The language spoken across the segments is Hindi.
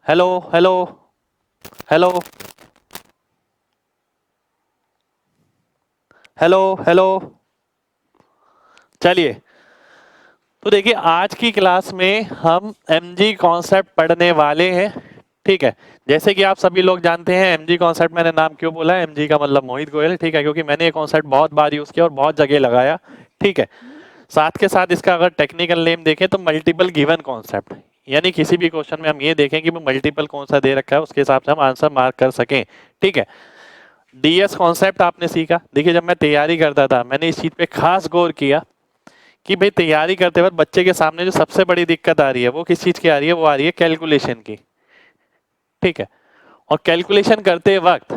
Hello hello hello hello hello. चलिए, तो देखिए आज की क्लास में हम एमजी कॉन्सेप्ट पढ़ने वाले हैं। ठीक है, जैसे कि आप सभी लोग जानते हैं एमजी कॉन्सेप्ट, मैंने नाम क्यों बोला है, एमजी का मतलब मोहित गोयल। ठीक है, क्योंकि मैंने ये कॉन्सेप्ट बहुत बार यूज किया और बहुत जगह लगाया। ठीक है, साथ के साथ इसका अगर टेक्निकल नेम देखें तो मल्टीपल गिवन कॉन्सेप्ट, यानी किसी भी क्वेश्चन में हम ये देखें कि वो मल्टीपल कौन सा दे रखा है, उसके हिसाब से हम आंसर मार्क कर सकें। ठीक है, डीएस कॉन्सेप्ट आपने सीखा। देखिए जब मैं तैयारी करता था मैंने इस चीज पे खास गौर किया कि भाई तैयारी करते वक्त बच्चे के सामने जो सबसे बड़ी दिक्कत आ रही है वो किस चीज की आ रही है, वो आ रही है कैलकुलेशन की। ठीक है, और कैलकुलेशन करते वक्त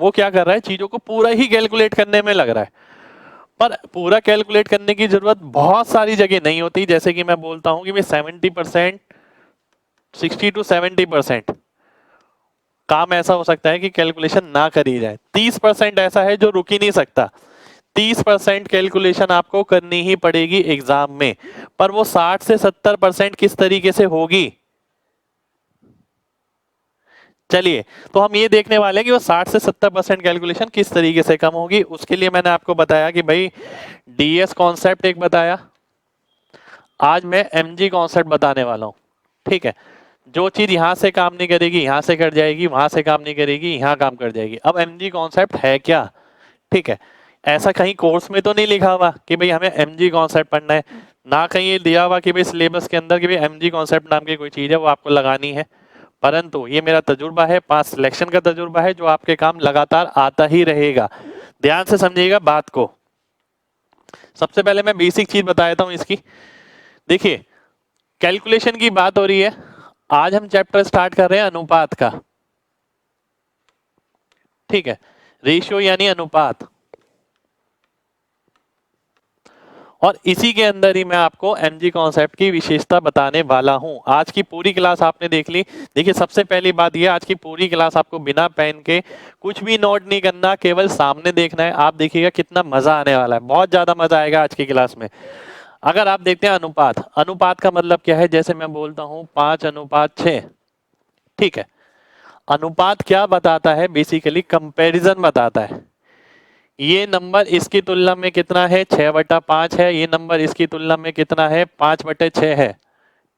वो क्या कर रहा है, चीजों को पूरा ही कैलकुलेट करने में लग रहा है। पर पूरा कैलकुलेट करने की जरूरत बहुत सारी जगह नहीं होती। जैसे कि मैं बोलता हूं कि भाई 70%, 60 to 70% काम ऐसा हो सकता है कि कैलकुलेशन ना करी जाए। 30% ऐसा है जो रुक ही नहीं सकता। 30% कैलकुलेशन आपको करनी ही पड़ेगी एग्जाम में। पर वो 60 से 70% किस तरीके से होगी, चलिए तो हम ये देखने वाले हैं कि वो 60 से 70% कैलकुलेशन किस तरीके से कम होगी। उसके लिए मैंने आपको बताया कि भाई डीएस कॉन्सेप्ट एक बताया, आज मैं एमजी कॉन्सेप्ट बताने वाला हूं। ठीक है, जो चीज यहां से काम नहीं करेगी यहां से कर जाएगी, वहां से काम नहीं करेगी यहां काम कर जाएगी। अब एमजी कॉन्सेप्ट है क्या? ठीक है, ऐसा कहीं कोर्स में तो नहीं लिखा हुआ कि भाई हमें एमजी कॉन्सेप्ट पढ़ना है, ना कहीं ये दिया हुआ कि भाई सिलेबस के अंदर कि भाई एमजी कॉन्सेप्ट नाम की कोई चीज है वो आपको लगानी है। परंतु ये मेरा तजुर्बा है, पास सिलेक्शन का तजुर्बा है, जो आपके काम लगातार आता ही रहेगा। ध्यान से समझिएगा बात को। सबसे पहले मैं बेसिक चीज बता देता हूं इसकी। देखिए कैलकुलेशन की बात हो रही है, आज हम चैप्टर स्टार्ट कर रहे हैं अनुपात का। ठीक है, रेशियो यानी अनुपात, और इसी के अंदर ही मैं आपको एमजी कॉन्सेप्ट की विशेषता बताने वाला हूं। आज की पूरी क्लास आपने देख ली। देखिए सबसे पहली बात यह, आज की पूरी क्लास आपको बिना पेन के कुछ भी नोट नहीं करना, केवल सामने देखना है। आप देखिएगा कितना मजा आने वाला है, बहुत ज्यादा मजा आएगा आज की क्लास में। अगर आप देखते हैं अनुपात, अनुपात का मतलब क्या है, जैसे मैं बोलता हूं 5:6। ठीक है, अनुपात क्या बताता है, बेसिकली कंपैरिजन बताता है। ये नंबर इसकी तुलना में कितना है, 6/5 है। ये नंबर इसकी तुलना में कितना है, 5/6 है।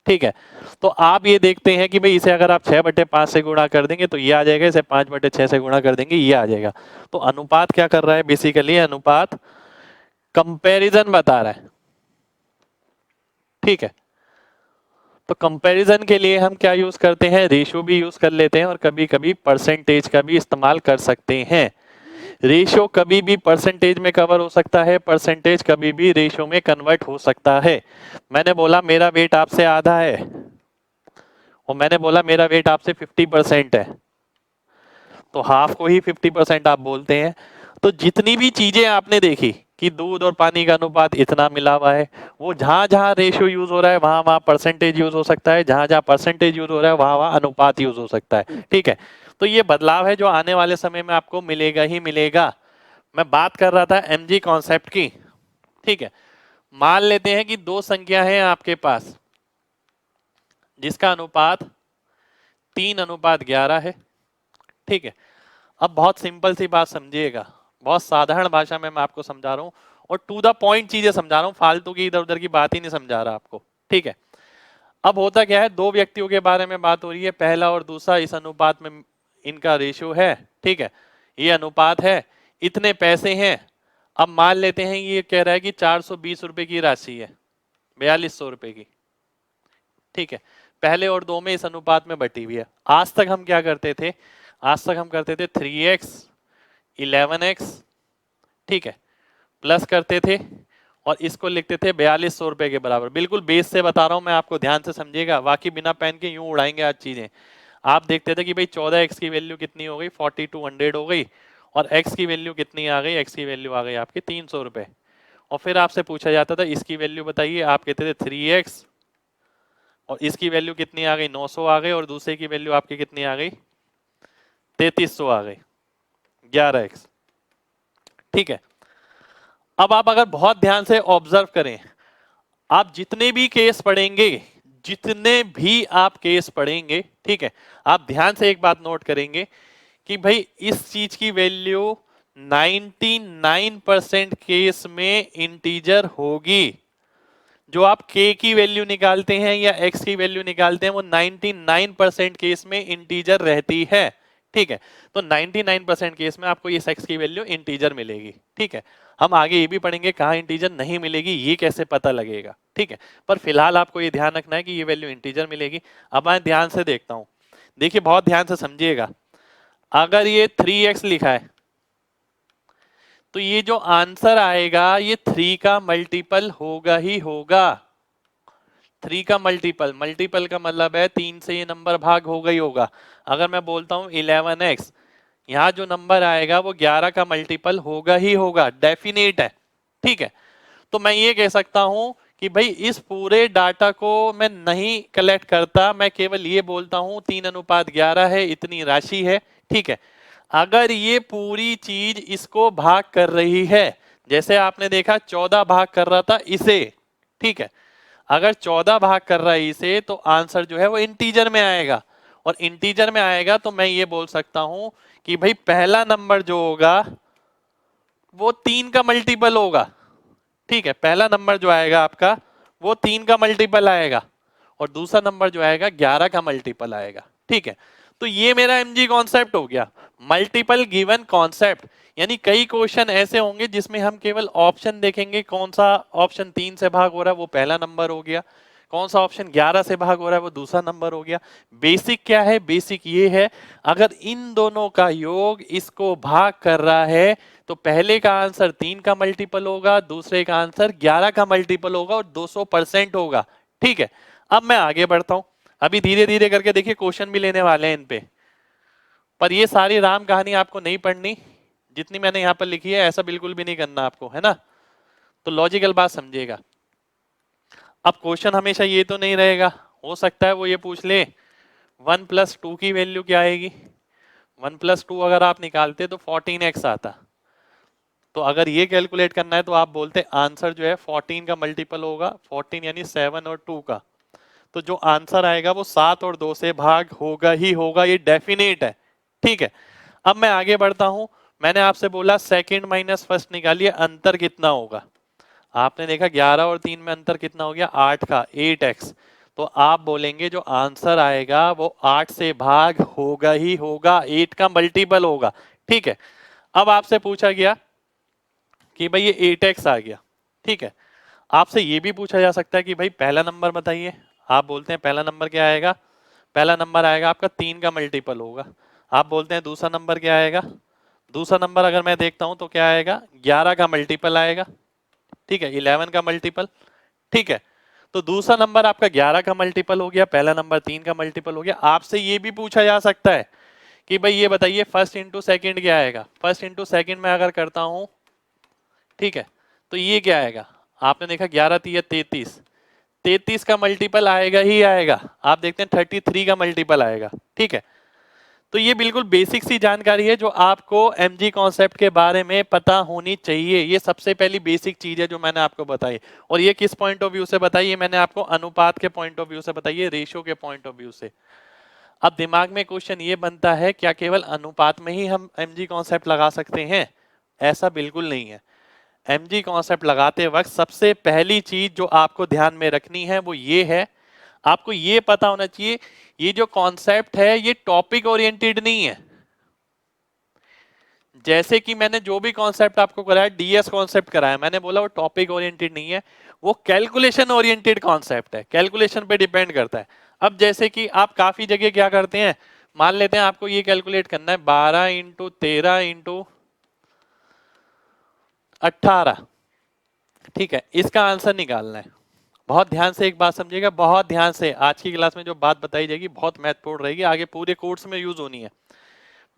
ठीक है, तो आप ये देखते हैं कि भाई इसे अगर आप 6/5 से गुणा कर देंगे तो ये आ जाएगा, इसे 5/6 से गुणा कर देंगे ये आ जाएगा। तो अनुपात क्या कर रहा है, बेसिकली अनुपात कंपैरिजन बता रहा है। ठीक है, तो कंपैरिजन के लिए हम क्या यूज करते हैं, रेशियो भी यूज कर लेते हैं और कभी कभी परसेंटेज का भी इस्तेमाल कर सकते हैं। रेशियो कभी भी परसेंटेज में कवर हो सकता है, परसेंटेज कभी भी रेशियो में कन्वर्ट हो सकता है। मैंने बोला मेरा वेट आपसे आधा है और मैंने बोला मेरा वेट आपसे 50% है, तो हाफ को ही 50% आप बोलते हैं। तो जितनी भी चीजें आपने देखी कि दूध और पानी का अनुपात इतना मिला हुआ है, वो जहां जहां रेशियो यूज हो रहा है वहां वहां परसेंटेज यूज हो सकता है, जहां जहां परसेंटेज यूज हो रहा है वहां वहां अनुपात यूज हो सकता है। ठीक है, तो ये बदलाव है जो आने वाले समय में आपको मिलेगा ही मिलेगा। मैं बात कर रहा था एमजी कॉन्सेप्ट की। ठीक है, मान लेते हैं कि दो संख्या है आपके पास जिसका अनुपात 3:11 है। ठीक है, अब बहुत सिंपल सी बात समझिएगा, बहुत साधारण भाषा में मैं आपको समझा रहा हूं और टू द पॉइंट चीजें समझा रहा हूं, फालतू की इधर उधर की बात ही नहीं समझा रहा आपको। ठीक है, अब होता क्या है, दो व्यक्तियों के बारे में बात हो रही है, पहला और दूसरा, इस अनुपात में इनका रेशियो है। ठीक है, ये अनुपात है, इतने पैसे हैं। अब मान लेते हैं ये कह रहा है कि 420 रुपए की राशि है, 4200 रुपए की। ठीक है, पहले और दो में इस अनुपात में बटी हुई है। आज तक हम क्या करते थे, आज तक हम करते थे 3x 11x, ठीक है, प्लस करते थे और इसको लिखते थे 4200 रुपए के बराबर। बिल्कुल बेस से बता रहा हूं मैं आपको, ध्यान से समझिएगा, बाकी बिना पेन के यूं उड़ाएंगे आज चीजें। आप देखते थे कि भाई 14x की वैल्यू कितनी हो गई, 4200 हो गई, और x की वैल्यू कितनी आ गई, x की वैल्यू आ गई आपकी 300 रुपए। और फिर आपसे पूछा जाता था इसकी वैल्यू बताइए, आप कहते थे 3x, और इसकी वैल्यू कितनी आ गई, 900 आ गई, और दूसरे की वैल्यू आपकी कितनी आ गई, 3300 आ गई, 11x। ठीक है, अब आप अगर बहुत ध्यान से ऑब्जर्व करें, आप जितने भी केस पढ़ेंगे, जितने भी आप केस पढ़ेंगे, ठीक है, आप ध्यान से एक बात नोट करेंगे कि भाई इस चीज की वैल्यू 99% केस में इंटीजर होगी। जो आप k की वैल्यू निकालते हैं या x की वैल्यू निकालते हैं वो 99% केस में इंटीजर रहती है, ठीक है। तो 99% केस में आपको ये x की वैल्यू इंटीजर मिलेगी, ठीक है। हम आगे ये भी पढ़ेंगे कहाँ इंटीजर नहीं मिलेगी, ये कैसे पता लगेगा, ठीक है। पर फिलहाल आपको ये ध्यान रखना है कि ये वैल्यू इंटीजर मिलेगी। अब मैं ध्यान से देखता हूं, देखिए बहुत ध्यान से समझिएगा। अगर ये 3x लिखा है तो ये जो आंसर आएगा ये 3 का मल्टीपल होगा ही होगा। 3 का मल्टीपल, मल्टीपल का मतलब है 3 से ये नंबर भाग होगा ही होगा। अगर मैं बोलता हूं 11x, यहाँ जो नंबर आएगा वो 11 का मल्टीपल होगा ही होगा, डेफिनेट है, ठीक है। तो मैं ये कह सकता हूं कि भाई इस पूरे डाटा को मैं नहीं कलेक्ट करता, मैं केवल ये बोलता हूं 3:11 है, इतनी राशि है, ठीक है। अगर ये पूरी चीज इसको भाग कर रही है, जैसे आपने देखा 14 भाग कर रहा था इसे, ठीक है, अगर 14 भाग कर रहा है इसे तो आंसर जो है वो इंटीजर में आएगा। और इंटीजर में आएगा तो मैं ये बोल सकता हूं कि भाई पहला नंबर जो होगा वो 3 का मल्टीपल होगा, ठीक है। पहला नंबर जो आएगा आपका वो 3 का मल्टीपल आएगा और दूसरा नंबर जो आएगा 11 का मल्टीपल आएगा, ठीक है। तो ये मेरा एमजी कॉन्सेप्ट हो गया, मल्टीपल गिवन कॉन्सेप्ट। यानी कई क्वेश्चन ऐसे होंगे जिसमें हम केवल ऑप्शन देखेंगे, कौन सा ऑप्शन 3 से भाग हो रहा है वो पहला नंबर हो गया, कौन सा ऑप्शन 11 से भाग हो रहा है वो दूसरा नंबर हो गया। बेसिक क्या है, बेसिक ये है अगर इन दोनों का योग इसको भाग कर रहा है तो पहले का आंसर 3 का मल्टीपल होगा, दूसरे का आंसर 11 का मल्टीपल होगा और 200% होगा, ठीक है। अब मैं आगे बढ़ता हूं, अभी धीरे धीरे करके देखिए क्वेश्चन भी लेने वाले हैं इन पे। पर ये सारी राम कहानी आपको नहीं पढ़नी, जितनी मैंने यहां पर लिखी है ऐसा बिल्कुल भी नहीं करना आपको, है ना। तो लॉजिकल बात समझिएगा। अब क्वेश्चन हमेशा ये तो नहीं रहेगा, हो सकता है वो ये पूछ ले 1+2 की वैल्यू क्या आएगी। 1+2 अगर आप निकालते तो 14x आता। तो अगर ये कैलकुलेट करना है तो आप बोलते आंसर जो है 14 का मल्टीपल होगा, 14 यानी 7 और 2 का। तो जो आंसर आएगा वो 7 और 2 से भाग होगा ही होगा, ये डेफिनेट है, ठीक है। अब मैं आगे बढ़ता हूं, मैंने आपसे बोला सेकंड माइनस फर्स्ट निकालिए, अंतर कितना होगा। आपने देखा 11 और 3 में अंतर कितना हो गया, 8 का, 8x। तो आप बोलेंगे जो आंसर आएगा वो 8 से भाग होगा ही होगा, 8 का मल्टीपल होगा, ठीक है। अब आपसे पूछा गया कि भाई ये 8x आ गया, ठीक है। आपसे ये भी पूछा जा सकता है कि भाई पहला नंबर बताइए, आप बोलते हैं पहला नंबर क्या आएगा, पहला नंबर आएगा आपका 3 का मल्टीपल होगा। आप बोलते हैं दूसरा नंबर क्या आएगा, दूसरा नंबर अगर मैं देखता हूं तो क्या आएगा, 11 का मल्टीपल आएगा, ठीक है, 11 का मल्टीपल, ठीक है। तो दूसरा नंबर आपका 11 का मल्टीपल हो गया, पहला नंबर 3 का मल्टीपल हो गया। आपसे ये भी पूछा जा सकता है कि भाई ये बताइए फर्स्ट इंटू सेकेंड क्या आएगा। फर्स्ट इंटू सेकेंड में अगर करता हूं, ठीक है, तो ये क्या आएगा, आपने देखा 11 3 33, 33 का मल्टीपल आएगा ही आएगा। आप देखते हैं 33 का मल्टीपल आएगा, ठीक है। तो ये बिल्कुल बेसिक सी जानकारी है जो आपको एमजी कॉन्सेप्ट के बारे में पता होनी चाहिए। ये सबसे पहली बेसिक चीज है जो मैंने आपको बताई। और ये किस पॉइंट ऑफ व्यू से बताई, ये मैंने आपको अनुपात के पॉइंट ऑफ व्यू से बताई है, रेशियो के पॉइंट ऑफ व्यू से। अब दिमाग में क्वेश्चन ये बनता है क्या केवल अनुपात में ही हम एमजी कॉन्सेप्ट लगा सकते हैं, ऐसा बिल्कुल नहीं है। एमजी कॉन्सेप्ट लगाते वक्त सबसे पहली चीज जो आपको ध्यान में रखनी है वो ये है, आपको ये पता होना चाहिए ये जो कॉन्सेप्ट है ये टॉपिक ओरिएंटेड नहीं है। जैसे कि मैंने जो भी कॉन्सेप्ट आपको कराया, डीएस कॉन्सेप्ट कराया, मैंने बोला वो टॉपिक ओरिएंटेड नहीं है, वो कैलकुलेशन ओरिएंटेड कॉन्सेप्ट है, कैलकुलेशन पे डिपेंड करता है। अब जैसे कि आप काफी जगह क्या करते हैं, मान लेते हैं आपको ये कैलकुलेट करना है 12 इंटू 13 इंटू 18, ठीक है, इसका आंसर निकालना है। बहुत ध्यान से एक बात समझिएगा, बहुत ध्यान से, आज की क्लास में जो बात बताई जाएगी बहुत महत्वपूर्ण रहेगी, आगे पूरे कोर्स में यूज होनी है।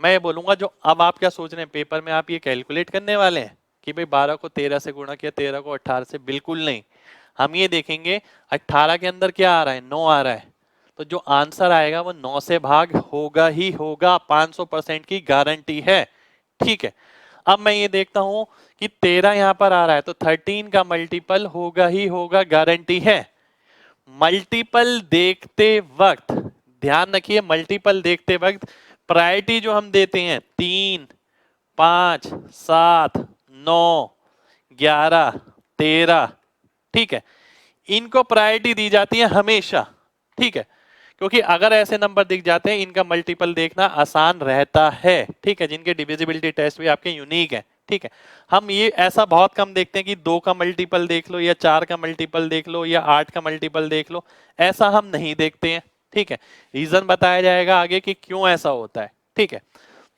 मैं ये बोलूंगा जो अब आप क्या सोच रहे हैं पेपर में आप ये कैलकुलेट करने वाले हैं कि भाई 12 को 13 से गुणा किया, 13 को 18 से, बिल्कुल नहीं। हम ये देखेंगे 18 के अंदर क्या आ रहा है, 9 आ रहा है, तो जो आंसर आएगा वो 9 से भाग होगा ही होगा, 500% की गारंटी है, ठीक है। अब मैं ये देखता हूं कि 13 यहां पर आ रहा है तो 13 का मल्टीपल होगा ही होगा, गारंटी है। मल्टीपल देखते वक्त ध्यान रखिए, मल्टीपल देखते वक्त प्रायोरिटी जो हम देते हैं 3, 5, 7, 9, 11, 13, ठीक है, इनको प्रायोरिटी दी जाती है हमेशा, ठीक है, क्योंकि अगर ऐसे नंबर दिख जाते हैं इनका मल्टीपल देखना आसान रहता है, ठीक है, जिनके डिविजिबिलिटी टेस्ट भी आपके यूनिक है, ठीक है। हम ये ऐसा बहुत कम देखते हैं कि 2 का मल्टीपल देख लो या 4 का मल्टीपल देख लो या 8 का मल्टीपल देख लो, ऐसा हम नहीं देखते हैं, ठीक है। रीजन बताया जाएगा आगे कि क्यों ऐसा होता है, ठीक है।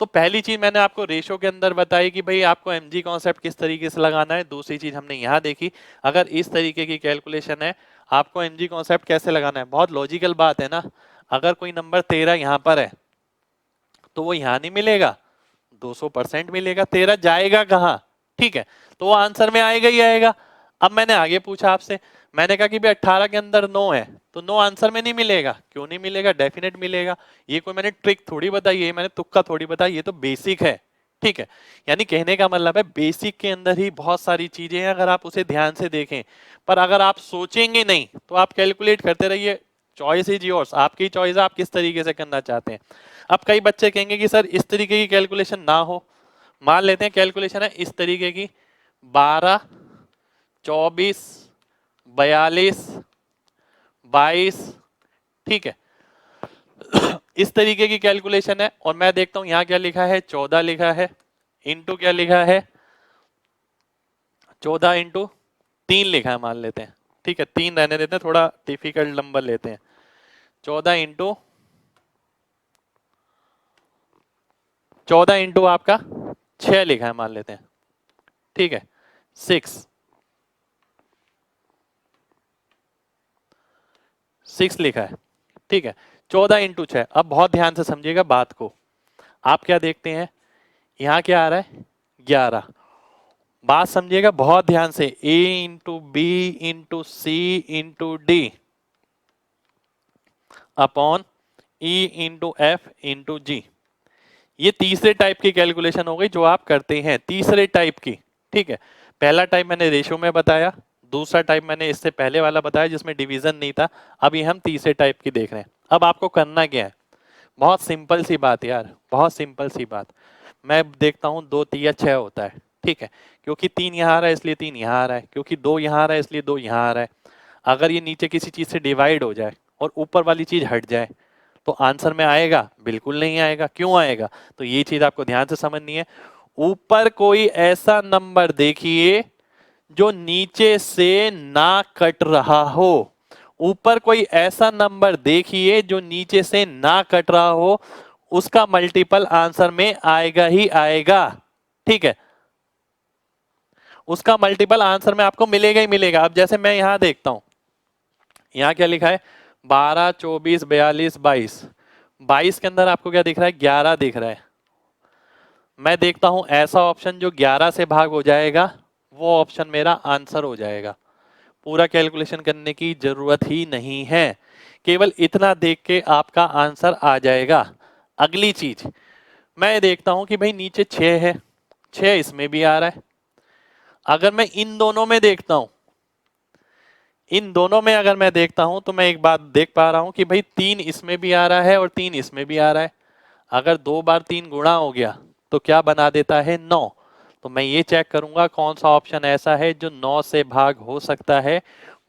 तो पहली चीज मैंने आपको रेशो के अंदर बताई कि भाई आपको एमजी कॉन्सेप्ट किस तरीके से लगाना है। दूसरी चीज हमने यहाँ देखी, अगर इस तरीके की कैलकुलेशन है आपको एमजी कॉन्सेप्ट कैसे लगाना है। बहुत लॉजिकल बात है ना, अगर कोई नंबर 13 यहाँ पर है तो वो यहाँ नहीं मिलेगा, 200% मिलेगा, 13 जाएगा कहाँ, ठीक है, तो वो आंसर में आएगा ही आएगा। अब मैंने आगे पूछा आपसे, मैंने कहा कि भाई 18 के अंदर 9 है तो 9 आंसर में नहीं मिलेगा, क्यों नहीं मिलेगा, डेफिनेट मिलेगा। ये कोई मैंने ट्रिक थोड़ी बताई है, मैंने तुक्का थोड़ी बताई, ये तो बेसिक है, ठीक है। यानी कहने का मतलब है बेसिक के अंदर ही बहुत सारी चीजें हैं, अगर आप उसे ध्यान से देखें, पर अगर आप सोचेंगे नहीं तो आप कैलकुलेट करते रहिए। चॉइस इज योर्स, आपकी चॉइस है आप किस तरीके से करना चाहते हैं। अब कई बच्चे कहेंगे कि सर इस तरीके की कैलकुलेशन ना हो, मान लेते हैं कैलकुलेशन है इस तरीके की 12, 24, 42, 22, ठीक है, इस तरीके की कैलकुलेशन है और मैं देखता हूं यहां क्या लिखा है, 14 लिखा है, इंटू क्या लिखा है, 14 इंटू 3 लिखा है मान लेते हैं, ठीक है, 3 रहने देते हैं, थोड़ा डिफिकल्ट नंबर लेते हैं, 14 इंटू आपका 6 लिखा है मान लेते हैं, ठीक है, 6 लिखा है, ठीक है, 14 इंटू 6। अब बहुत ध्यान से समझिएगा बात को, आप क्या देखते हैं यहां क्या आ रहा है 11, बात समझिएगा बहुत ध्यान से, A into B into C into D upon E into F into G, ये तीसरे टाइप की कैलकुलेशन हो गई जो आप करते हैं, तीसरे टाइप की, ठीक है। पहला टाइप मैंने रेशो में बताया, दूसरा टाइप मैंने इससे पहले वाला बताया जिसमें डिवीजन नहीं था, अभी हम तीसरे टाइप की देख रहे हैं। अब आपको करना क्या है, बहुत सिंपल सी बात यार, बहुत सिंपल सी बात। मैं देखता हूँ 2 तिया 6 होता है, ठीक है, क्योंकि 3 यहाँ आ रहा है इसलिए 3 यहाँ आ रहा है, क्योंकि 2 यहाँ आ रहा है इसलिए 2 यहाँ आ रहा है। अगर ये नीचे किसी चीज से डिवाइड हो जाए और ऊपर वाली चीज हट जाए तो आंसर में आएगा, बिल्कुल नहीं आएगा। क्यों आएगा, तो ये चीज आपको ध्यान से समझनी है। ऊपर कोई ऐसा नंबर देखिए जो नीचे से ना कट रहा हो, ऊपर कोई ऐसा नंबर देखिए जो नीचे से ना कट रहा हो, उसका मल्टीपल आंसर में आएगा ही आएगा, ठीक है, उसका मल्टीपल आंसर में आपको मिलेगा ही मिलेगा। अब जैसे मैं यहां देखता हूं, यहां क्या लिखा है 12, 24, 42, 22, 22 के अंदर आपको क्या दिख रहा है 11 दिख रहा है। मैं देखता हूं ऐसा ऑप्शन जो 11 से भाग हो जाएगा वो ऑप्शन मेरा आंसर हो जाएगा, पूरा कैलकुलेशन करने की जरूरत ही नहीं है, केवल इतना देख के आपका आंसर आ जाएगा। अगली चीज मैं देखता हूं कि भाई नीचे 6 है, 6 इसमें भी आ रहा है, अगर मैं इन दोनों में देखता हूं, इन दोनों में अगर मैं देखता हूं तो मैं एक बात देख पा रहा हूं कि भाई 3 इसमें भी आ रहा है और 3 इसमें भी आ रहा है। अगर 2 बार 3 गुणा हो गया तो क्या बना देता है 9, तो मैं ये चेक करूंगा कौन सा ऑप्शन ऐसा है जो 9 से भाग हो सकता है,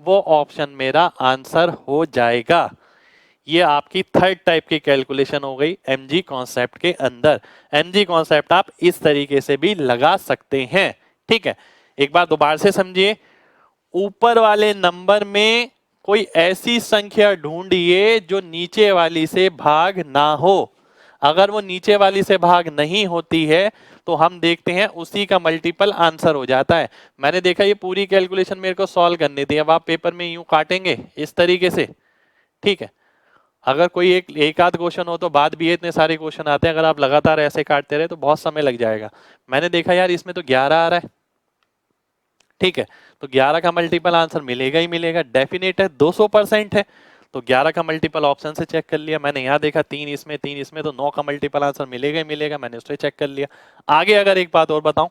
वो ऑप्शन मेरा आंसर हो जाएगा। ये आपकी थर्ड टाइप की कैलकुलेशन हो गई एमजी कॉन्सेप्ट के अंदर। एमजी कॉन्सेप्ट आप इस तरीके से भी लगा सकते हैं, ठीक है। एक बार दोबारा से समझिए, ऊपर वाले नंबर में कोई ऐसी संख्या ढूंढिए जो नीचे वाली से भाग ना हो, अगर वो नीचे वाली से भाग नहीं होती है तो हम देखते हैं उसी का मल्टीपल आंसर हो जाता है। मैंने देखा ये पूरी कैलकुलेशन मेरे को सॉल्व करनी थी, अब आप पेपर में यूं काटेंगे इस तरीके से, ठीक है। अगर कोई एक आध क्वेश्चन हो तो बाद भी इतने सारे क्वेश्चन आते हैं, अगर आप लगातार ऐसे काटते रहे तो बहुत समय लग जाएगा। मैंने देखा यार इसमें तो 11 आ रहा है, ठीक है, तो 11 का मल्टीपल आंसर मिलेगा ही मिलेगा, डेफिनेट है, 200% है। तो 11 का मल्टीपल ऑप्शन से चेक कर लिया मैंने, यहाँ देखा 3 इसमें 3 इसमें, तो 9 का मल्टीपल आंसर मिलेगा ही मिलेगा, मैंने उससे चेक कर लिया। आगे अगर एक बात और बताऊं,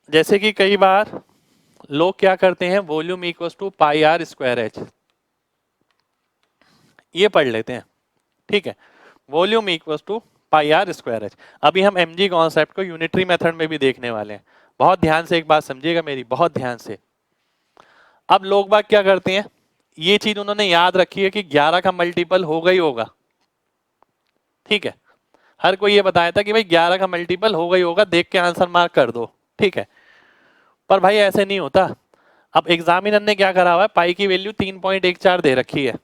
जैसे कि कई बार लोग क्या करते हैं, volume equals to pi r square h, ये पढ़ लेते हैं, ठीक है, volume equals to pi r square h. अभी हम एमजी कॉन्सेप्ट को यूनिटरी मेथड में भी देखने वाले हैं, बहुत ध्यान से एक बात समझिएगा मेरी, बहुत ध्यान से। अब लोग बाग क्या करते हैं, ये चीज उन्होंने याद रखी है कि 11 का मल्टीपल होगा ही होगा, ठीक है, हर कोई ये बताया था कि भाई 11 का मल्टीपल होगा ही होगा, देख के आंसर मार्क कर दो, ठीक है, पर भाई ऐसे नहीं होता। अब एग्जामिनर ने क्या करा हुआ है, पाई की वैल्यू 3.14 दे रखी है,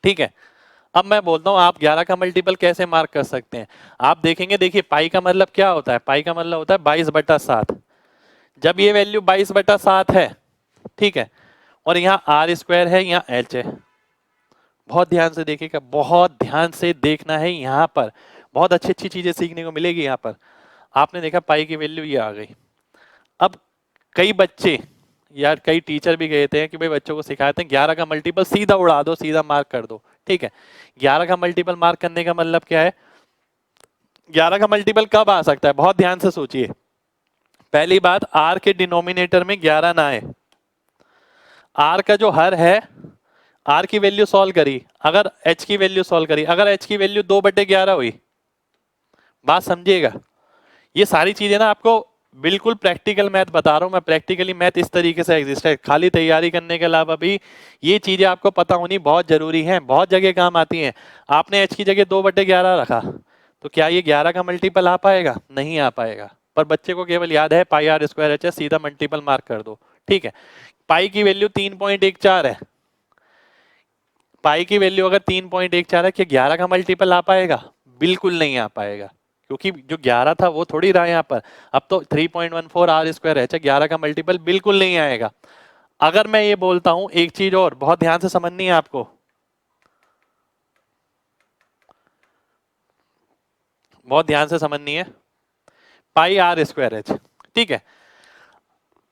ठीक है। अब मैं बोलता हूं आप 11 का मल्टीपल कैसे मार्क कर सकते हैं, आप देखेंगे, देखिए पाई का मतलब क्या होता है, पाई का मतलब होता है 22/7। जब ये वैल्यू 22/7 है, ठीक है, और यहाँ आर स्क्वायर है, यहाँ एच है, बहुत ध्यान से देखिएगा, बहुत ध्यान से देखना है, यहाँ पर बहुत अच्छी अच्छी चीजें सीखने को मिलेगी। यहाँ पर आपने देखा पाई की वैल्यू ये आ गई। अब कई बच्चे यार, कई टीचर भी गए थे कि भाई बच्चों को सिखाए थे 11 का मल्टीपल सीधा उड़ा दो, सीधा मार्क कर दो, ठीक है। 11 का मल्टीपल मार्क करने का मतलब क्या है, 11 का मल्टीपल कब आ सकता है, बहुत ध्यान से सोचिए। पहली बात, आर के डिनोमिनेटर में 11 ना आए, आर का जो हर है, आर की वैल्यू सॉल्व करी, अगर एच की वैल्यू सॉल्व करी, अगर एच की वैल्यू 2/11 हुई, बात समझिएगा। ये सारी चीजें ना आपको बिल्कुल प्रैक्टिकल मैथ बता रहा हूं मैं, प्रैक्टिकली मैथ इस तरीके से एग्जिस्ट है, खाली तैयारी करने के अलावा भी ये चीजें आपको पता होनी बहुत जरूरी है, बहुत जगह काम आती हैं। आपने एच की जगह 2/11 रखा, तो क्या ये 11 का मल्टीपल आ पाएगा, नहीं आ पाएगा, पर बच्चे को केवल याद है पाई आर स्क्वायर एच है, सीधा मल्टीपल मार्क कर दो, ठीक है। पाई की वैल्यू 3.14 है, पाई की वैल्यू अगर 3.14 है, क्या 11 का मल्टीपल आ पाएगा, बिल्कुल नहीं आ पाएगा, क्योंकि जो 11 था वो थोड़ी रहा यहाँ पर। अब तो 3.14 आर स्क्वायर है, 11 का मल्टीपल बिल्कुल नहीं आएगा। अगर मैं ये बोलता हूं एक चीज और बहुत ध्यान से समझनी है आपको, बहुत ध्यान से समझनी है, पाई आर स्क्वायर एच, ठीक है।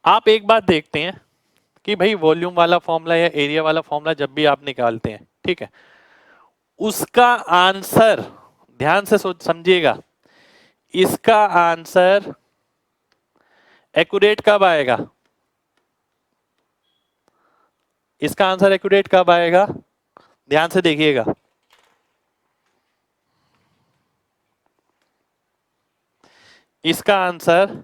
आप एक बात देखते हैं कि भाई वॉल्यूम वाला फॉर्मूला या एरिया वाला फॉर्मूला जब भी आप निकालते हैं, ठीक है, उसका आंसर ध्यान से सोच समझिएगा, इसका आंसर एक्यूरेट कब आएगा, इसका आंसर एक्यूरेट कब आएगा, ध्यान से देखिएगा। इसका आंसर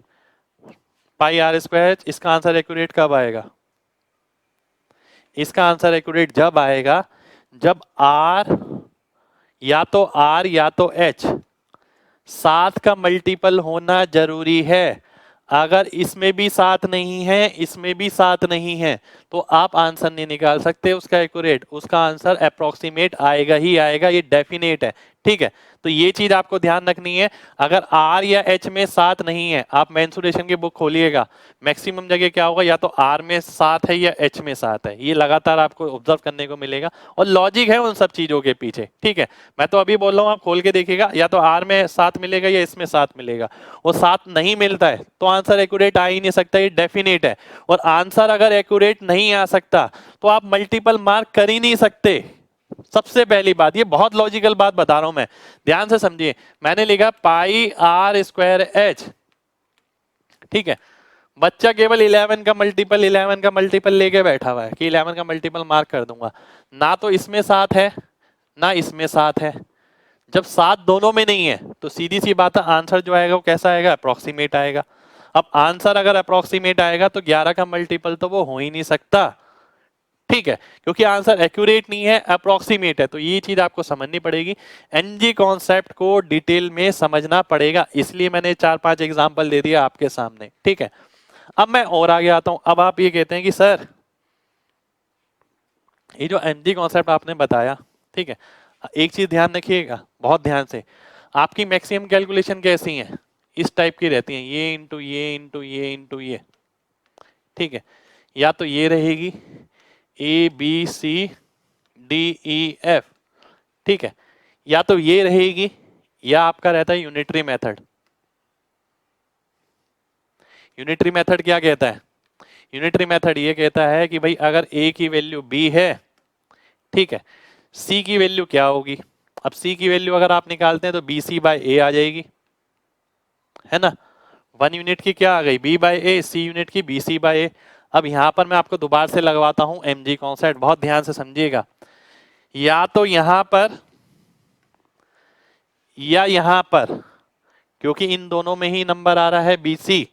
पाई आर स्क्वायर, इसका आंसर एक्यूरेट कब आएगा, इसका आंसर एक्यूरेट जब आएगा जब आर या तो एच 7 का मल्टीपल होना जरूरी है। अगर इसमें भी 7 नहीं है, इसमें भी 7 नहीं है, तो आप आंसर नहीं निकाल सकते उसका एक्यूरेट, उसका आंसर अप्रोक्सीमेट आएगा ही आएगा, ये डेफिनेट है, ठीक है। तो ये चीज आपको ध्यान रखनी है। अगर आर या एच में 7 नहीं है, आप मेंसुरेशन की बुक खोलिएगा, मैक्सिमम जगह क्या होगा, या तो आर में 7 है या एच में 7 है, ये लगातार आपको ऑब्जर्व करने को मिलेगा, और लॉजिक है उन सब चीजों के पीछे, ठीक है। मैं तो अभी बोल रहा हूँ, आप खोल के देखिएगा, या तो आर में 7 मिलेगा या इसमें 7 मिलेगा, वो 7 नहीं मिलता है तो आंसर एक्यूरेट आ ही नहीं सकता, ये डेफिनेट है। और आंसर अगर एक्यूरेट नहीं आ सकता तो आप मल्टीपल मार्क कर ही नहीं सकते। सबसे पहली बात, ये बहुत लॉजिकल बात बता रहा हूं मैं, ध्यान से समझिए। मैंने लिखा पाई आर स्क्वायर एच, ठीक है, बच्चा केवल 11 का मल्टीपल लेके बैठा हुआ है कि 11 का मल्टीपल मार्क कर दूंगा, ना तो इसमें 7 है ना इसमें 7 है। जब 7 दोनों में नहीं है तो सीधी सी बात है, आंसर जो आएगा वो कैसा आएगा, अप्रोक्सीमेट आएगा। अब आंसर अगर अप्रोक्सीमेट आएगा तो 11 का मल्टीपल तो वो हो ही नहीं सकता, ठीक है, क्योंकि आंसर एक्यूरेट नहीं है, अप्रोक्सीमेट है। तो ये चीज आपको समझनी पड़ेगी, एनजी कॉन्सेप्ट को डिटेल में समझना पड़ेगा, इसलिए मैंने 4-5 एग्जांपल दे दिया आपके सामने, ठीक है। अब मैं और आगे आता हूं। अब आप ये कहते हैं कि सर ये जो एनजी कॉन्सेप्ट आपने बताया, ठीक है, एक चीज ध्यान रखिएगा बहुत ध्यान से, आपकी मैक्सिमम कैलकुलेशन कैसी है, इस टाइप की रहती है, ये इंटू ये इंटू ये इंटू ये, ठीक है, या तो ये रहेगी A B C D E F, ठीक है, या तो ये रहेगी, या आपका रहता है यूनिटरी मेथड। यूनिटरी मेथड क्या कहता है, यूनिटरी मेथड ये कहता है कि भाई अगर a की वैल्यू b है, ठीक है, c की वैल्यू क्या होगी? अब c की वैल्यू अगर आप निकालते हैं तो bc बाय a आ जाएगी, है ना। 1 यूनिट की क्या आ गई? b by a, c unit की bc बाय a। अब यहां पर मैं आपको दोबारा से लगवाता हूं mg कॉन्सेप्ट, बहुत ध्यान से समझिएगा। या तो यहां पर या यहां पर, क्योंकि इन दोनों में ही नंबर आ रहा है bc,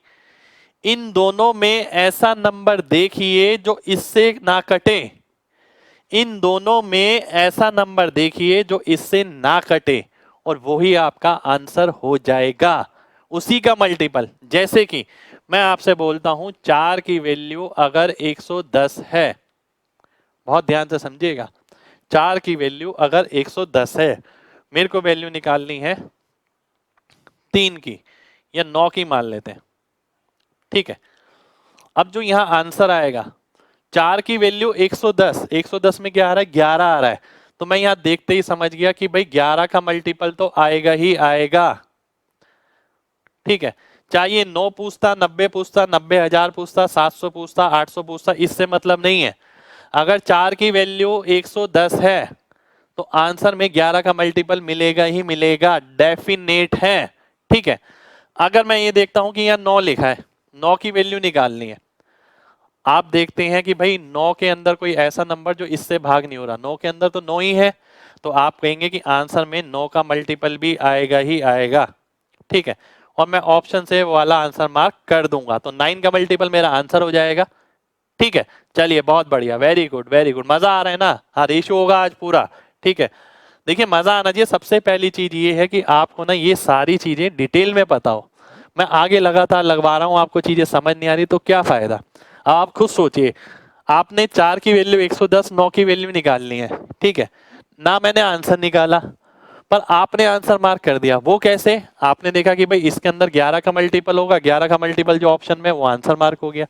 इन दोनों में ऐसा नंबर देखिए जो इससे ना कटे। इन दोनों में ऐसा नंबर देखिए जो इससे ना कटे, और वही आपका आंसर हो जाएगा, उसी का मल्टीपल। जैसे कि मैं आपसे बोलता हूं 4 की वैल्यू अगर 110 है, बहुत ध्यान से समझिएगा, 4 की वैल्यू अगर 110 है, मेरे को वैल्यू निकालनी है 3 की या 9 की मान लेते हैं, ठीक है। अब जो यहां आंसर आएगा, 4 की वैल्यू 110, 110 में क्या आ रहा है? 11 आ रहा है। तो मैं यहां देखते ही समझ गया कि भाई 11 का मल्टीपल तो आएगा ही आएगा, ठीक है। चाहिए 9 पूछता, 90 पूछता, 90,000 पूछता, 700 पूछता, 800 पूछता, इससे मतलब नहीं है। अगर 4 की वैल्यू 110 है तो आंसर में 11 का मल्टीपल मिलेगा ही मिलेगा, डेफिनेट है, ठीक है। अगर मैं ये देखता हूं कि यहाँ 9 लिखा है, 9 की वैल्यू निकालनी है, आप देखते हैं कि भाई 9 के अंदर कोई ऐसा नंबर जो इससे भाग नहीं हो रहा, 9 के अंदर तो 9 ही है, तो आप कहेंगे कि आंसर में 9 का मल्टीपल भी आएगा ही आएगा, ठीक है। और मैं ऑप्शन से वाला आंसर मार्क कर दूंगा, तो 9 का मल्टीपल मेरा आंसर हो जाएगा, ठीक है। चलिए बहुत बढ़िया, वेरी गुड वेरी गुड, मजा आ रहा है ना? हाँ, रेशियो होगा आज पूरा, ठीक है। देखिए मजा आना चाहिए। सबसे पहली चीज ये है कि आपको ना ये सारी चीजें डिटेल में पता हो। मैं आगे लगातार लगवा रहा हूं, आपको चीजें समझ नहीं आ रही तो क्या फायदा? आप खुद सोचिए, आपने 4 की वैल्यू 110, 9 की वैल्यू निकालनी है, ठीक है ना। मैंने आंसर निकाला, पर आपने आंसर मार्क कर दिया। वो कैसे? आपने देखा कि भाई इसके अंदर 11 का मल्टीपल होगा, 11 का मल्टीपल जो ऑप्शन में, वो आंसर मार्क हो गया।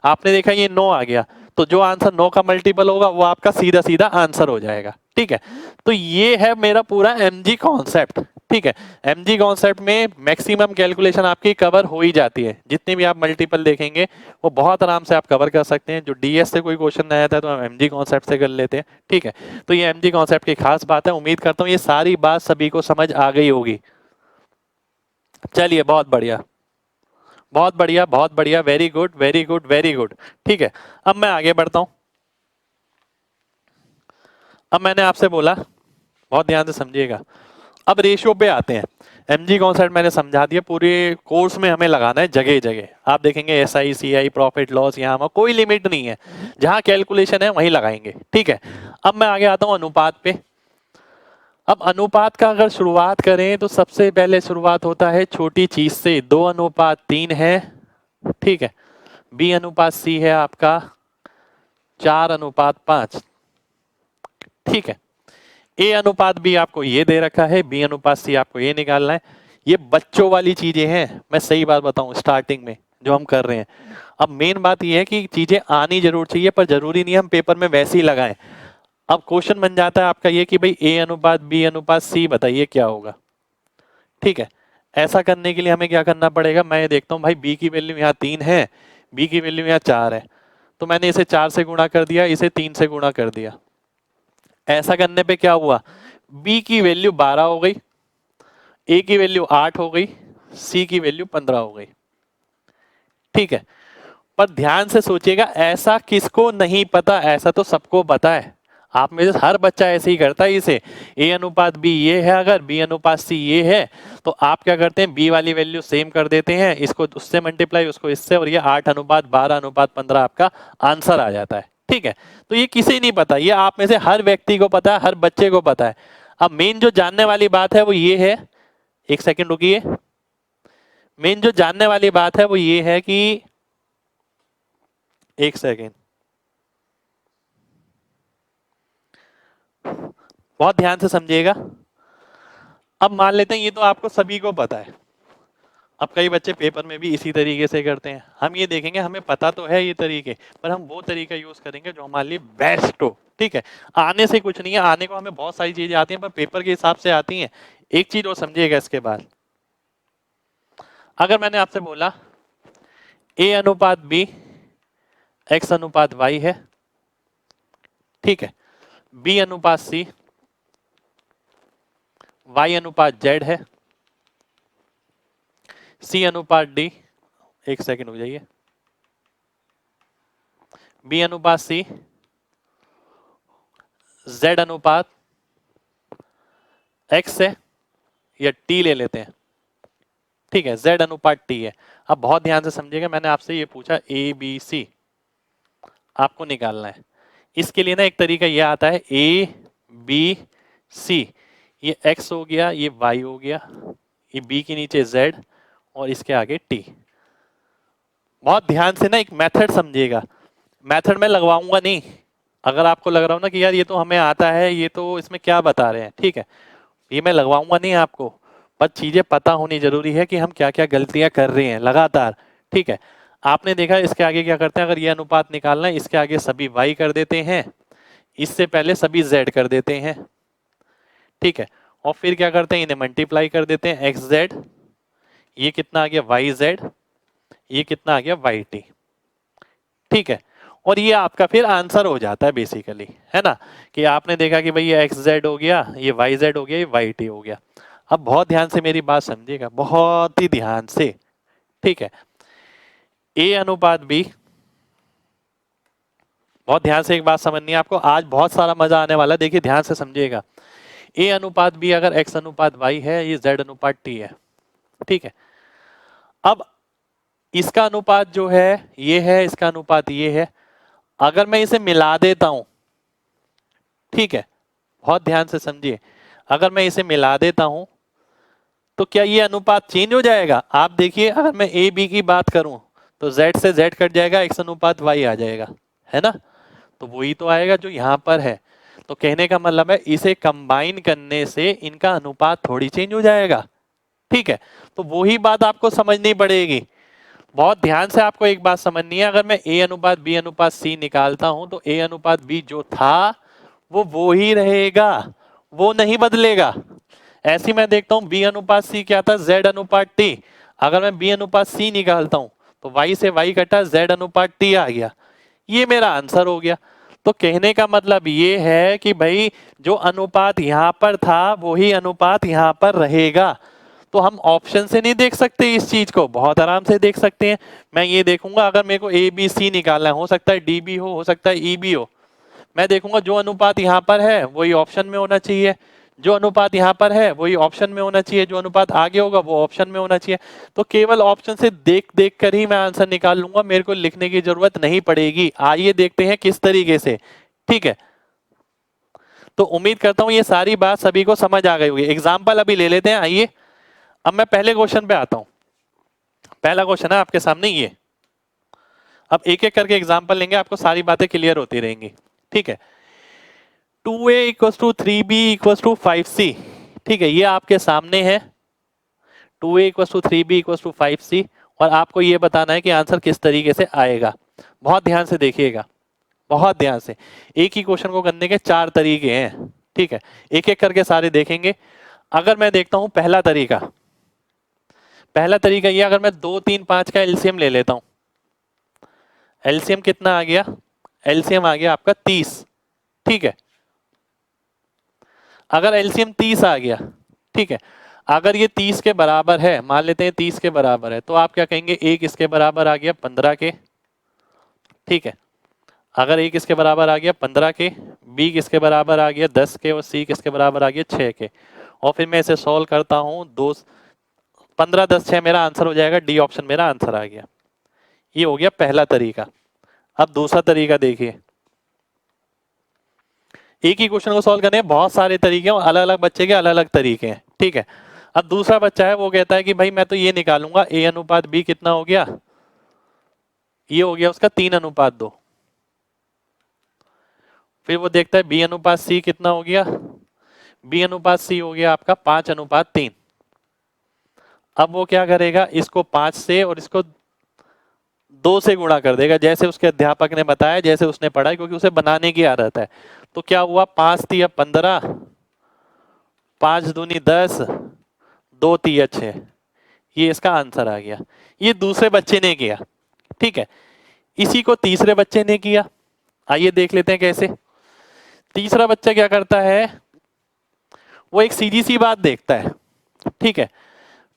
आपने देखा ये 9 आ गया, तो जो आंसर 9 का मल्टीपल होगा वो आपका सीधा सीधा आंसर हो जाएगा, ठीक है। तो ये है मेरा पूरा एमजी कॉन्सेप्ट, ठीक है। एमजी कॉन्सेप्ट में मैक्सिमम कैलकुलेशन आपकी कवर हो ही जाती है। जितने भी आप मल्टीपल देखेंगे वो बहुत आराम से आप कवर कर सकते हैं। जो डीएस से कोई क्वेश्चन नहीं आता है तो हम एमजी कॉन्सेप्ट से कर लेते हैं, ठीक है। तो ये एमजी कॉन्सेप्ट की खास बात है। उम्मीद करता हूँ ये सारी बात सभी को समझ आ गई होगी। चलिए बहुत बढ़िया बहुत बढ़िया बहुत बढ़िया, very good very good very good, ठीक है। अब मैं आगे बढ़ता हूं। अब मैंने आपसे बोला, बहुत ध्यान से समझिएगा, अब रेशियो पे आते हैं। एमजी कॉन्सेप्ट मैंने समझा दिया, पूरे कोर्स में हमें लगाना है जगह जगह। आप देखेंगे एसआई सीआई प्रॉफिट लॉस, यहाँ हमारा कोई लिमिट नहीं है, जहां कैलकुलेशन है वहीं लगाएंगे, ठीक है। अब मैं आगे आता हूं अनुपात पे। अब अनुपात का अगर शुरुआत करें तो सबसे पहले शुरुआत होता है छोटी चीज से। 2:3 है, ठीक है। बी अनुपात सी है आपका 4:5, ठीक है। ए अनुपात बी आपको ये दे रखा है, बी अनुपात सी आपको ये निकालना है। ये बच्चों वाली चीजें हैं, मैं सही बात बताऊं, स्टार्टिंग में जो हम कर रहे हैं। अब मेन बात ये है कि चीजें आनी जरूर चाहिए, पर जरूरी नहीं है हम पेपर में वैसे ही लगाएं। अब क्वेश्चन बन जाता है आपका ये कि भाई ए अनुपात बी अनुपात सी बताइए क्या होगा, ठीक है। ऐसा करने के लिए हमें क्या करना पड़ेगा? मैं ये देखता हूँ भाई बी की वैल्यू यहाँ 3 है, बी की वैल्यू यहाँ 4 है, तो मैंने इसे 4 से गुणा कर दिया, इसे 3 से गुणा कर दिया। ऐसा करने पे क्या हुआ? बी की वैल्यू 12 हो गई, ए की वैल्यू 8 हो गई, सी की वैल्यू 15 हो गई, ठीक है। पर ध्यान से सोचिएगा, ऐसा किसको नहीं पता? ऐसा तो सबको पता है। आप में से हर बच्चा ऐसे ही करता है। इसे ए अनुपात बी ये है, अगर बी अनुपात सी ये है, तो आप क्या करते हैं? बी वाली वैल्यू सेम कर देते हैं, इसको उससे मल्टीप्लाई, उसको इससे, और ये 8:12:15 आपका आंसर आ जाता है, ठीक है। तो ये किसी नहीं पता, ये आप में से हर व्यक्ति को पता है, हर बच्चे को पता है। अब मेन जो जानने वाली बात है वो ये है, एक सेकेंड रुकिए। मेन जो जानने वाली बात है वो ये है कि, एक सेकेंड, बहुत ध्यान से समझिएगा। अब मान लेते हैं ये तो आपको सभी को पता है। अब कई बच्चे पेपर में भी इसी तरीके से करते हैं। हम ये देखेंगे, हमें पता तो है ये तरीके, पर हम वो तरीका यूज करेंगे जो हमारे लिए बेस्ट हो, ठीक है। आने से कुछ नहीं है, आने को हमें बहुत सारी चीजें आती हैं, पर पेपर के हिसाब से आती हैं। एक चीज और समझिएगा इसके बाद, अगर मैंने आपसे बोला ए अनुपात बी x अनुपात y है, ठीक है, b अनुपात c, y अनुपात z है, c अनुपात d, एक सेकंड हो जाइए, b अनुपात c, z अनुपात x है या t ले लेते हैं, ठीक है, z अनुपात t है। अब बहुत ध्यान से समझिएगा, मैंने आपसे ये पूछा a b c आपको निकालना है। इसके लिए ना एक तरीका ये आता है a b c, ये x हो गया, ये y हो गया, ये b के नीचे z और इसके आगे t। बहुत ध्यान से ना एक मेथड समझिएगा, मेथड में लगवाऊंगा नहीं। अगर आपको लग रहा हो ना कि यार ये तो हमें आता है, ये तो इसमें क्या बता रहे हैं, ठीक है, ये मैं लगवाऊंगा नहीं आपको, पर चीजें पता होनी जरूरी है कि हम क्या क्या गलतियां कर रहे हैं लगातार, ठीक है। आपने देखा इसके आगे क्या करते हैं, अगर ये अनुपात निकालना है इसके आगे सभी y कर देते हैं, इससे पहले सभी z कर देते हैं, ठीक है, और फिर क्या करते हैं, इन्हें मल्टीप्लाई कर देते हैं एक्स जेड, ये कितना आ गया वाई जेड, ये कितना आ गया वाई टी, ठीक है, और ये आपका फिर आंसर हो जाता है बेसिकली, है ना, कि आपने देखा कि भाई ये एक्स जेड हो गया, ये वाई जेड हो गया, ये वाई टी हो गया। अब बहुत ध्यान से मेरी बात समझिएगा, बहुत ही ध्यान से, ठीक है, ए अनुपात बी, बहुत ध्यान से एक बात समझनी है आपको, आज बहुत सारा मजा आने वाला है, देखिए ध्यान से समझिएगा। ए अनुपात बी अगर एक्स अनुपात वाई है, ये जेड अनुपात टी है, ठीक है। अब इसका अनुपात जो है ये है, इसका अनुपात ये है, अगर मैं इसे मिला देता हूं, ठीक है, बहुत ध्यान से समझिए, अगर मैं इसे मिला देता हूं तो क्या ये अनुपात चेंज हो जाएगा? आप देखिए, अगर मैं ए बी की बात करूं तो z से z कट जाएगा, x अनुपात y आ जाएगा, है ना, तो वही तो आएगा जो यहां पर है। तो कहने का मतलब है इसे कंबाइन करने से इनका अनुपात थोड़ी चेंज हो जाएगा, ठीक है, तो वही बात आपको समझनी पड़ेगी। बहुत ध्यान से आपको एक बात समझनी है, अगर मैं a अनुपात b अनुपात c निकालता हूं तो a अनुपात b जो था वो ही रहेगा, वो नहीं बदलेगा। ऐसे मैं देखता हूं b अनुपात c क्या था, z अनुपात t, अगर मैं b अनुपात c निकालता हूं तो y से y कटा, z अनुपात t आ गया, ये मेरा आंसर हो गया। तो कहने का मतलब ये है कि भाई जो अनुपात यहां पर था वही अनुपात यहां पर रहेगा। तो हम ऑप्शन से नहीं देख सकते इस चीज को, बहुत आराम से देख सकते हैं। मैं ये देखूंगा, अगर मेरे को ए बी सी निकालना है, हो सकता है डी बी हो सकता है ई बी हो, मैं देखूंगा जो अनुपात यहाँ पर है वही ऑप्शन में होना चाहिए, जो अनुपात यहाँ पर है वही ऑप्शन में होना चाहिए, जो अनुपात आगे होगा वो ऑप्शन में होना चाहिए। तो केवल ऑप्शन से देख देख कर ही मैं आंसर निकाल लूंगा, मेरे को लिखने की जरूरत नहीं पड़ेगी। आइए देखते हैं किस तरीके से, ठीक है। तो उम्मीद करता हूं ये सारी बात सभी को समझ आ गई होगी। एग्जाम्पल अभी ले लेते हैं, आइए अब मैं पहले क्वेश्चन पे आता हूं। पहला क्वेश्चन है आपके सामने ये, अब एक एक करके एग्जाम्पल लेंगे, आपको सारी बातें क्लियर होती रहेंगी, ठीक है। 2a equals to 3b equals to 5c, ठीक है, ये आपके सामने है, 2a equals to 3b equals to 5c, और आपको ये बताना है कि आंसर किस तरीके से आएगा। बहुत ध्यान से देखिएगा, बहुत ध्यान से, एक ही क्वेश्चन को करने के चार तरीके हैं, ठीक है, एक एक करके सारे देखेंगे। अगर मैं देखता हूं पहला तरीका, पहला तरीका ये, अगर मैं 2 3 5 का एलसीएम ले लेता हूं, एलसीएम कितना आ गया, एलसीएम आ गया आपका 30, ठीक है। अगर एलसीएम 30 आ गया, ठीक है, अगर ये 30 के बराबर है, मान लेते हैं 30 के बराबर है, तो आप क्या कहेंगे, एक इसके बराबर आ गया 15 के, ठीक है। अगर एक इसके बराबर आ गया 15 के, बी किसके बराबर आ गया 10 के, और सी किसके बराबर आ गया 6 के, और फिर मैं इसे सॉल्व करता हूं, 2 15 10 6 मेरा आंसर हो जाएगा, डी ऑप्शन मेरा आंसर आ गया। ये हो गया पहला तरीका। अब दूसरा तरीका देखिए, एक ही क्वेश्चन को सॉल्व करने के बहुत सारे तरीके हैं, अलग अलग बच्चे के अलग अलग तरीके हैं, ठीक है। अब दूसरा बच्चा है, वो कहता है कि भाई मैं तो ये निकालूंगा, ए अनुपात बी कितना हो गया, ये हो गया उसका 3 अनुपात 2, फिर वो देखता है बी अनुपात सी कितना हो गया, बी अनुपात सी हो गया आपका 5 अनुपात 3। अब वो क्या करेगा, इसको 5 से और इसको 2 से गुणा कर देगा, जैसे उसके अध्यापक ने बताया, जैसे उसने पढ़ा, क्योंकि उसे बनाने की आदत है। तो क्या हुआ, 5 तिया 15, 5 दूनी 10, 2 तिया 6, ये इसका आंसर आ गया। ये दूसरे बच्चे ने किया, ठीक है। इसी को तीसरे बच्चे ने किया। आइए देख लेते हैं कैसे। तीसरा बच्चा क्या करता है, वो एक सीधी सी बात देखता है, ठीक है।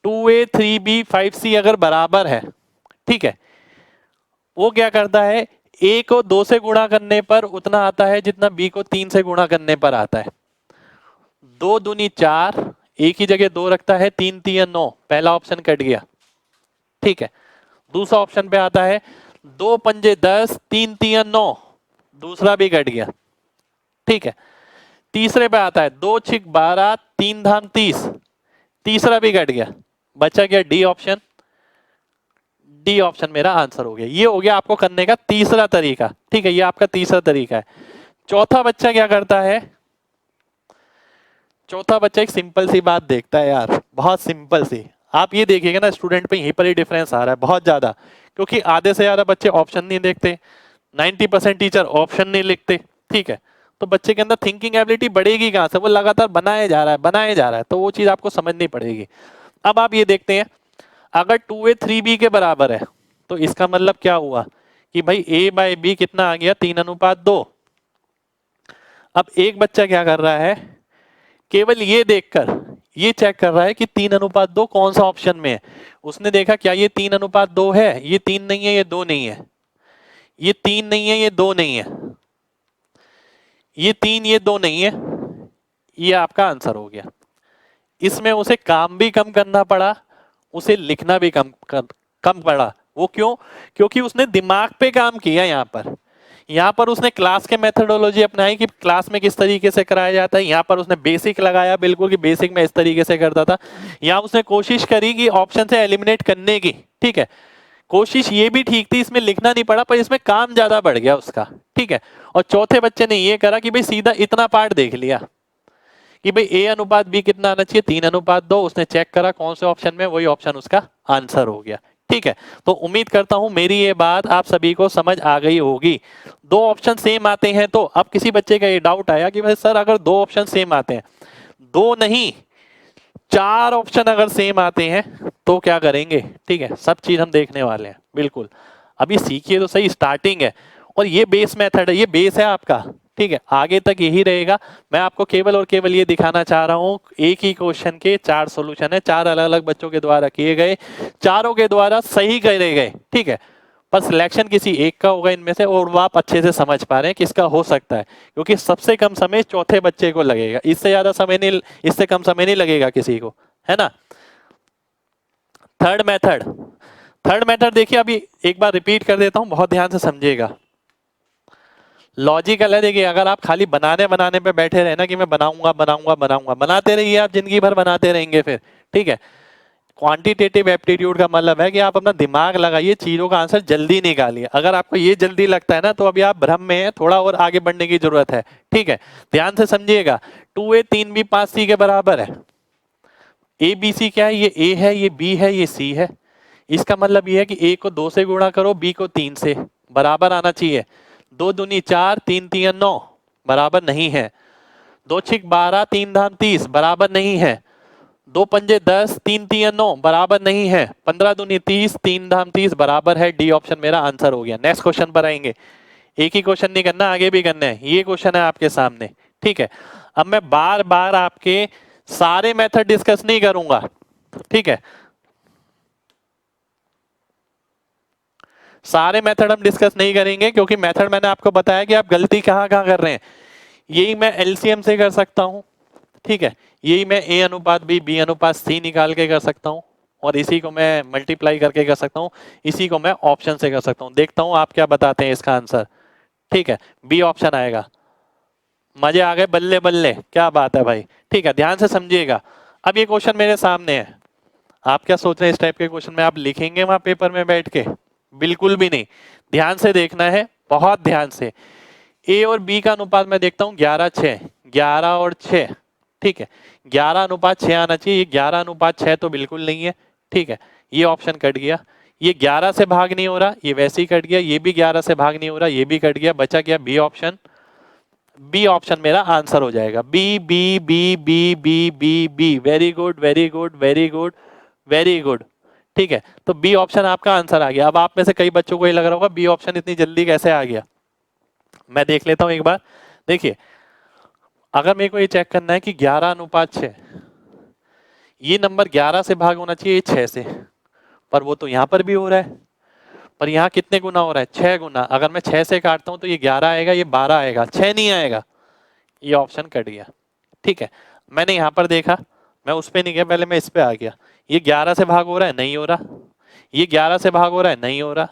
2a 3b 5c अगर बराबर है, ठीक है, वो क्या करता है, a को 2 से गुणा करने पर उतना आता है जितना b को 3 से गुणा करने पर आता है। 2 दूनी 4, एक ही जगह 2 रखता है, 3 3 9, पहला ऑप्शन कट गया, ठीक है। दूसरा ऑप्शन पे आता है 2 पंजे 10, 3 3 9, दूसरा भी कट गया, ठीक है। तीसरे पे आता है 2 छिक 12, 3 धाम 30, तीसरा भी कट गया, बचा गया डी ऑप्शन। डी ऑप्शन मेरा आंसर हो गया। ये हो गया आपको करने का तीसरा तरीका, ठीक है, ये आपका तीसरा तरीका है। चौथा बच्चा क्या करता है, चौथा बच्चा एक सिंपल सी बात देखता है यार, बहुत सिंपल सी। आप ये देखिएगा ना, स्टूडेंट पे यहीं पर ही डिफरेंस आ रहा है बहुत ज्यादा, क्योंकि आधे से ज्यादा बच्चे ऑप्शन नहीं देखते, 90% टीचर ऑप्शन नहीं लिखते, ठीक है। तो बच्चे के अंदर थिंकिंग एबिलिटी बढ़ेगी कहां से, वो लगातार बनाए जा रहा है बनाए जा रहा है, तो वो चीज आपको समझनी पड़ेगी। अब आप ये देखते हैं, अगर 2a 3b के बराबर है, तो इसका मतलब क्या हुआ कि भाई a बाई बी कितना आ गया, 3:2। अब एक बच्चा क्या कर रहा है, केवल ये देखकर ये चेक कर रहा है कि 3:2 कौन सा ऑप्शन में है। उसने देखा क्या ये 3:2 है, ये 3 नहीं है, ये 2 नहीं है, ये 3 नहीं है, ये 2 नहीं है, ये 3 ये 2 नहीं है, ये आपका आंसर हो गया। इसमें उसे काम भी कम करना पड़ा, उसे लिखना भी कम पड़ा। वो क्यों, क्योंकि उसने दिमाग पे काम किया। यहाँ पर उसने क्लास के मेथोडोलॉजी अपनाई कि क्लास में किस तरीके से कराया जाता है। यहाँ पर उसने बेसिक लगाया बिल्कुल कि बेसिक में इस तरीके से करता था। यहाँ उसने कोशिश करी कि ऑप्शन से एलिमिनेट करने की, ठीक है, कोशिश ये भी ठीक थी, इसमें लिखना नहीं पड़ा, पर इसमें काम ज्यादा बढ़ गया उसका, ठीक है। और चौथे बच्चे ने ये करा कि भाई सीधा इतना पार्ट देख लिया कि भाई a अनुपात b कितना आना चाहिए, 3:2। उसने चेक करा कौन से ऑप्शन में, वही ऑप्शन उसका आंसर हो गया, ठीक है। तो उम्मीद करता हूं मेरी ये बात आप सभी को समझ आ गई होगी। दो ऑप्शन सेम आते हैं तो अब किसी बच्चे का ये डाउट आया कि भाई सर अगर दो ऑप्शन सेम आते हैं, दो नहीं 4 ऑप्शन अगर सेम आते हैं तो क्या करेंगे, ठीक है, सब चीज हम देखने वाले हैं बिल्कुल। अभी सीखिए तो सही, स्टार्टिंग है और ये बेस मेथड है, ये बेस है आपका, ठीक है, आगे तक यही रहेगा। मैं आपको केवल और केवल ये दिखाना चाह रहा हूं, एक ही क्वेश्चन के 4 सॉल्यूशन है, 4 अलग अलग बच्चों के द्वारा किए गए, चारों के द्वारा सही करे गए, ठीक है। पर सिलेक्शन किसी एक का होगा इनमें से, और वो आप अच्छे से समझ पा रहे हैं किसका हो सकता है, क्योंकि सबसे कम समय चौथे बच्चे को लगेगा, इससे ज्यादा समय नहीं, इससे कम समय नहीं लगेगा किसी को, है ना। थर्ड मेथड, थर्ड मेथड देखिए, अभी एक बार रिपीट कर देता हूं, बहुत ध्यान से समझिएगा। लॉजिकल है, देखिए अगर आप खाली बनाने बनाने पे बैठे रहे ना कि मैं बनाऊंगा बनाऊंगा बनाऊंगा, बनाते रहिए आप, जिंदगी भर बनाते रहेंगे फिर, ठीक है। क्वांटिटेटिव एप्टीट्यूड का मतलब है कि आप अपना दिमाग लगाइए, चीजों का आंसर जल्दी निकालिए। अगर आपको ये जल्दी लगता है ना तो अभी आप भ्रम में हैं, थोड़ा और आगे बढ़ने की जरूरत है, ठीक है। ध्यान से समझिएगा, 2a 3b 5c के बराबर है। ए बी सी क्या है, ये ए है, ये बी है, ये सी है। इसका मतलब ये है कि ए को 2 से गुणा करो, बी को 3 से, बराबर आना चाहिए। 2 दूनी 4, 3 3 9, बराबर नहीं है। 2 छिक 12, 3 धाम 30, बराबर नहीं है। 2 पंजे 10, 3 3 9, बराबर नहीं है। 15 दूनी 30, 3 धाम 30, बराबर है। डी ऑप्शन मेरा आंसर हो गया। नेक्स्ट क्वेश्चन पर आएंगे, एक ही क्वेश्चन नहीं करना, आगे भी करना है। ये क्वेश्चन है आपके सामने, ठीक है। अब मैं बार बार आपके सारे मेथड डिस्कस नहीं करूंगा, ठीक है, सारे मेथड हम डिस्कस नहीं करेंगे, क्योंकि मेथड मैंने आपको बताया कि आप गलती कहां कहां कर रहे हैं। यही मैं एलसीएम से कर सकता हूं, ठीक है, यही मैं ए अनुपात बी बी अनुपात सी निकाल के कर सकता हूं, और इसी को मैं मल्टीप्लाई करके कर सकता हूं, इसी को मैं ऑप्शन से कर सकता हूं। देखता हूं आप क्या बताते हैं इसका आंसर, ठीक है, बी ऑप्शन आएगा। मजे आ गए, बल्ले बल्ले, क्या बात है भाई, ठीक है। ध्यान से समझिएगा, अब ये क्वेश्चन मेरे सामने है, आप क्या सोच रहे हैं इस टाइप के क्वेश्चन में आप लिखेंगे वहां पेपर में बैठ के, बिल्कुल भी नहीं। ध्यान से देखना है, बहुत ध्यान से। ए और बी का अनुपात मैं देखता हूं 11:6, 11 और 6, ठीक है, 11:6 आना चाहिए। ये 11:6 तो बिल्कुल नहीं है, ठीक है, ये ऑप्शन कट गया। ये 11 से भाग नहीं हो रहा, ये वैसे ही कट गया। ये भी 11 से भाग नहीं हो रहा, ये भी कट गया। बचा क्या, बी ऑप्शन। बी ऑप्शन मेरा आंसर हो जाएगा। B B B B B B B, very good very good very good very good, ठीक है, तो बी ऑप्शन आपका आंसर आ गया। अब आप में से कई बच्चों को ये लग रहा होगा बी ऑप्शन इतनी जल्दी कैसे आ गया। मैं देख लेता हूं एक बार। देखिए, अगर मेरे को ये चेक करना है कि 11:6, ये नंबर 11 से भाग होना चाहिए 6 से, पर वो तो यहाँ पर भी हो रहा है, पर यहाँ कितने गुना हो रहा है, 6 गुना। अगर मैं 6 से काटता हूँ तो ये 11 आएगा, ये 12 आएगा, 6 नहीं आएगा, ये ऑप्शन कट गया। ठीक है, मैंने यहाँ पर देखा, मैं उस पर नहीं गया, पहले मैं इस पे आ गया। ये 11 से भाग हो रहा है, नहीं हो रहा। ये 11 से भाग हो रहा है, नहीं हो रहा।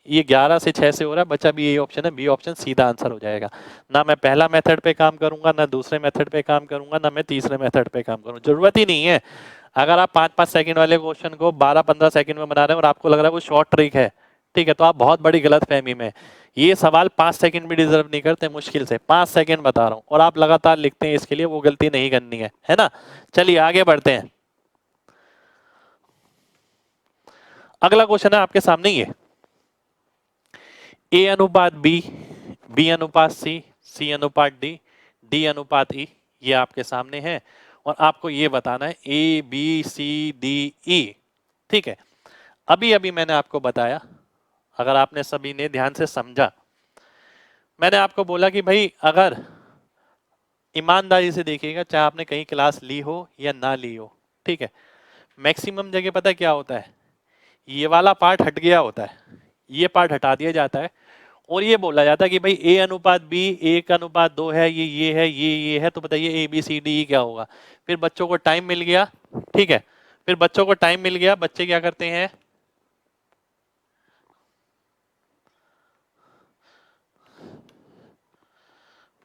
ये 11 से 6 से हो रहा है, बच्चा भी यही ऑप्शन है, बी ऑप्शन सीधा आंसर हो जाएगा। ना मैं पहला मेथड पे काम करूंगा, ना दूसरे मेथड पे काम करूंगा, ना मैं तीसरे मेथड पे काम करूंगा, जरूरत ही नहीं है। अगर आप 5-5 सेकंड वाले क्वेश्चन को 12-15 सेकंड में बना रहे हैं और आपको लग रहा है वो शॉर्ट ट्रिक है, ठीक है, तो आप बहुत बड़ी गलत फहमी में। ये सवाल 5 सेकंड भी डिजर्व नहीं करते, मुश्किल से 5 सेकंड बता रहा हूं, और आप लगातार लिखते हैं, इसके लिए वो गलती नहीं करनी है ना। चलिए आगे बढ़ते हैं। अगला क्वेश्चन है आपके सामने, ये ए अनुपात बी, बी अनुपात सी, सी अनुपात डी, डी अनुपात ई, ये आपके सामने है, और आपको ये बताना है ए बी सी डी ई। ठीक है, अभी अभी मैंने आपको बताया, अगर आपने सभी ने ध्यान से समझा, मैंने आपको बोला कि भाई अगर ईमानदारी से देखिएगा, चाहे आपने कहीं क्लास ली हो या ना ली हो, ठीक है, मैक्सिमम जगह पता है क्या होता है, ये वाला पार्ट हट गया होता है, ये पार्ट हटा दिया जाता है, और ये बोला जाता है कि भाई ए अनुपात बी 1:2 है, ये है, ये है, तो बताइए ए बी सी डी क्या होगा। फिर बच्चों को टाइम मिल गया, ठीक है, फिर बच्चों को टाइम मिल गया, बच्चे क्या करते हैं,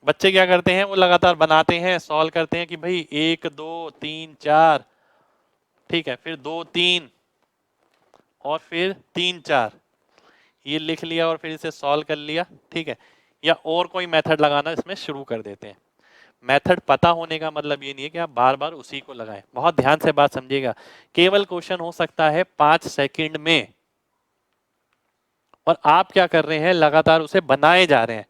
बच्चे क्या करते हैं, वो लगातार बनाते हैं, सॉल्व करते हैं कि भाई 1 2 3 4, ठीक है, फिर 2 3 और फिर 3 4, ये लिख लिया और फिर इसे सॉल्व कर लिया, ठीक है, या और कोई मेथड लगाना इसमें शुरू कर देते हैं। मेथड पता होने का मतलब ये नहीं है कि आप बार बार उसी को लगाएं, बहुत ध्यान से बात समझिएगा। केवल क्वेश्चन हो सकता है 5 सेकंड में, और आप क्या कर रहे हैं, लगातार उसे बनाए जा रहे हैं।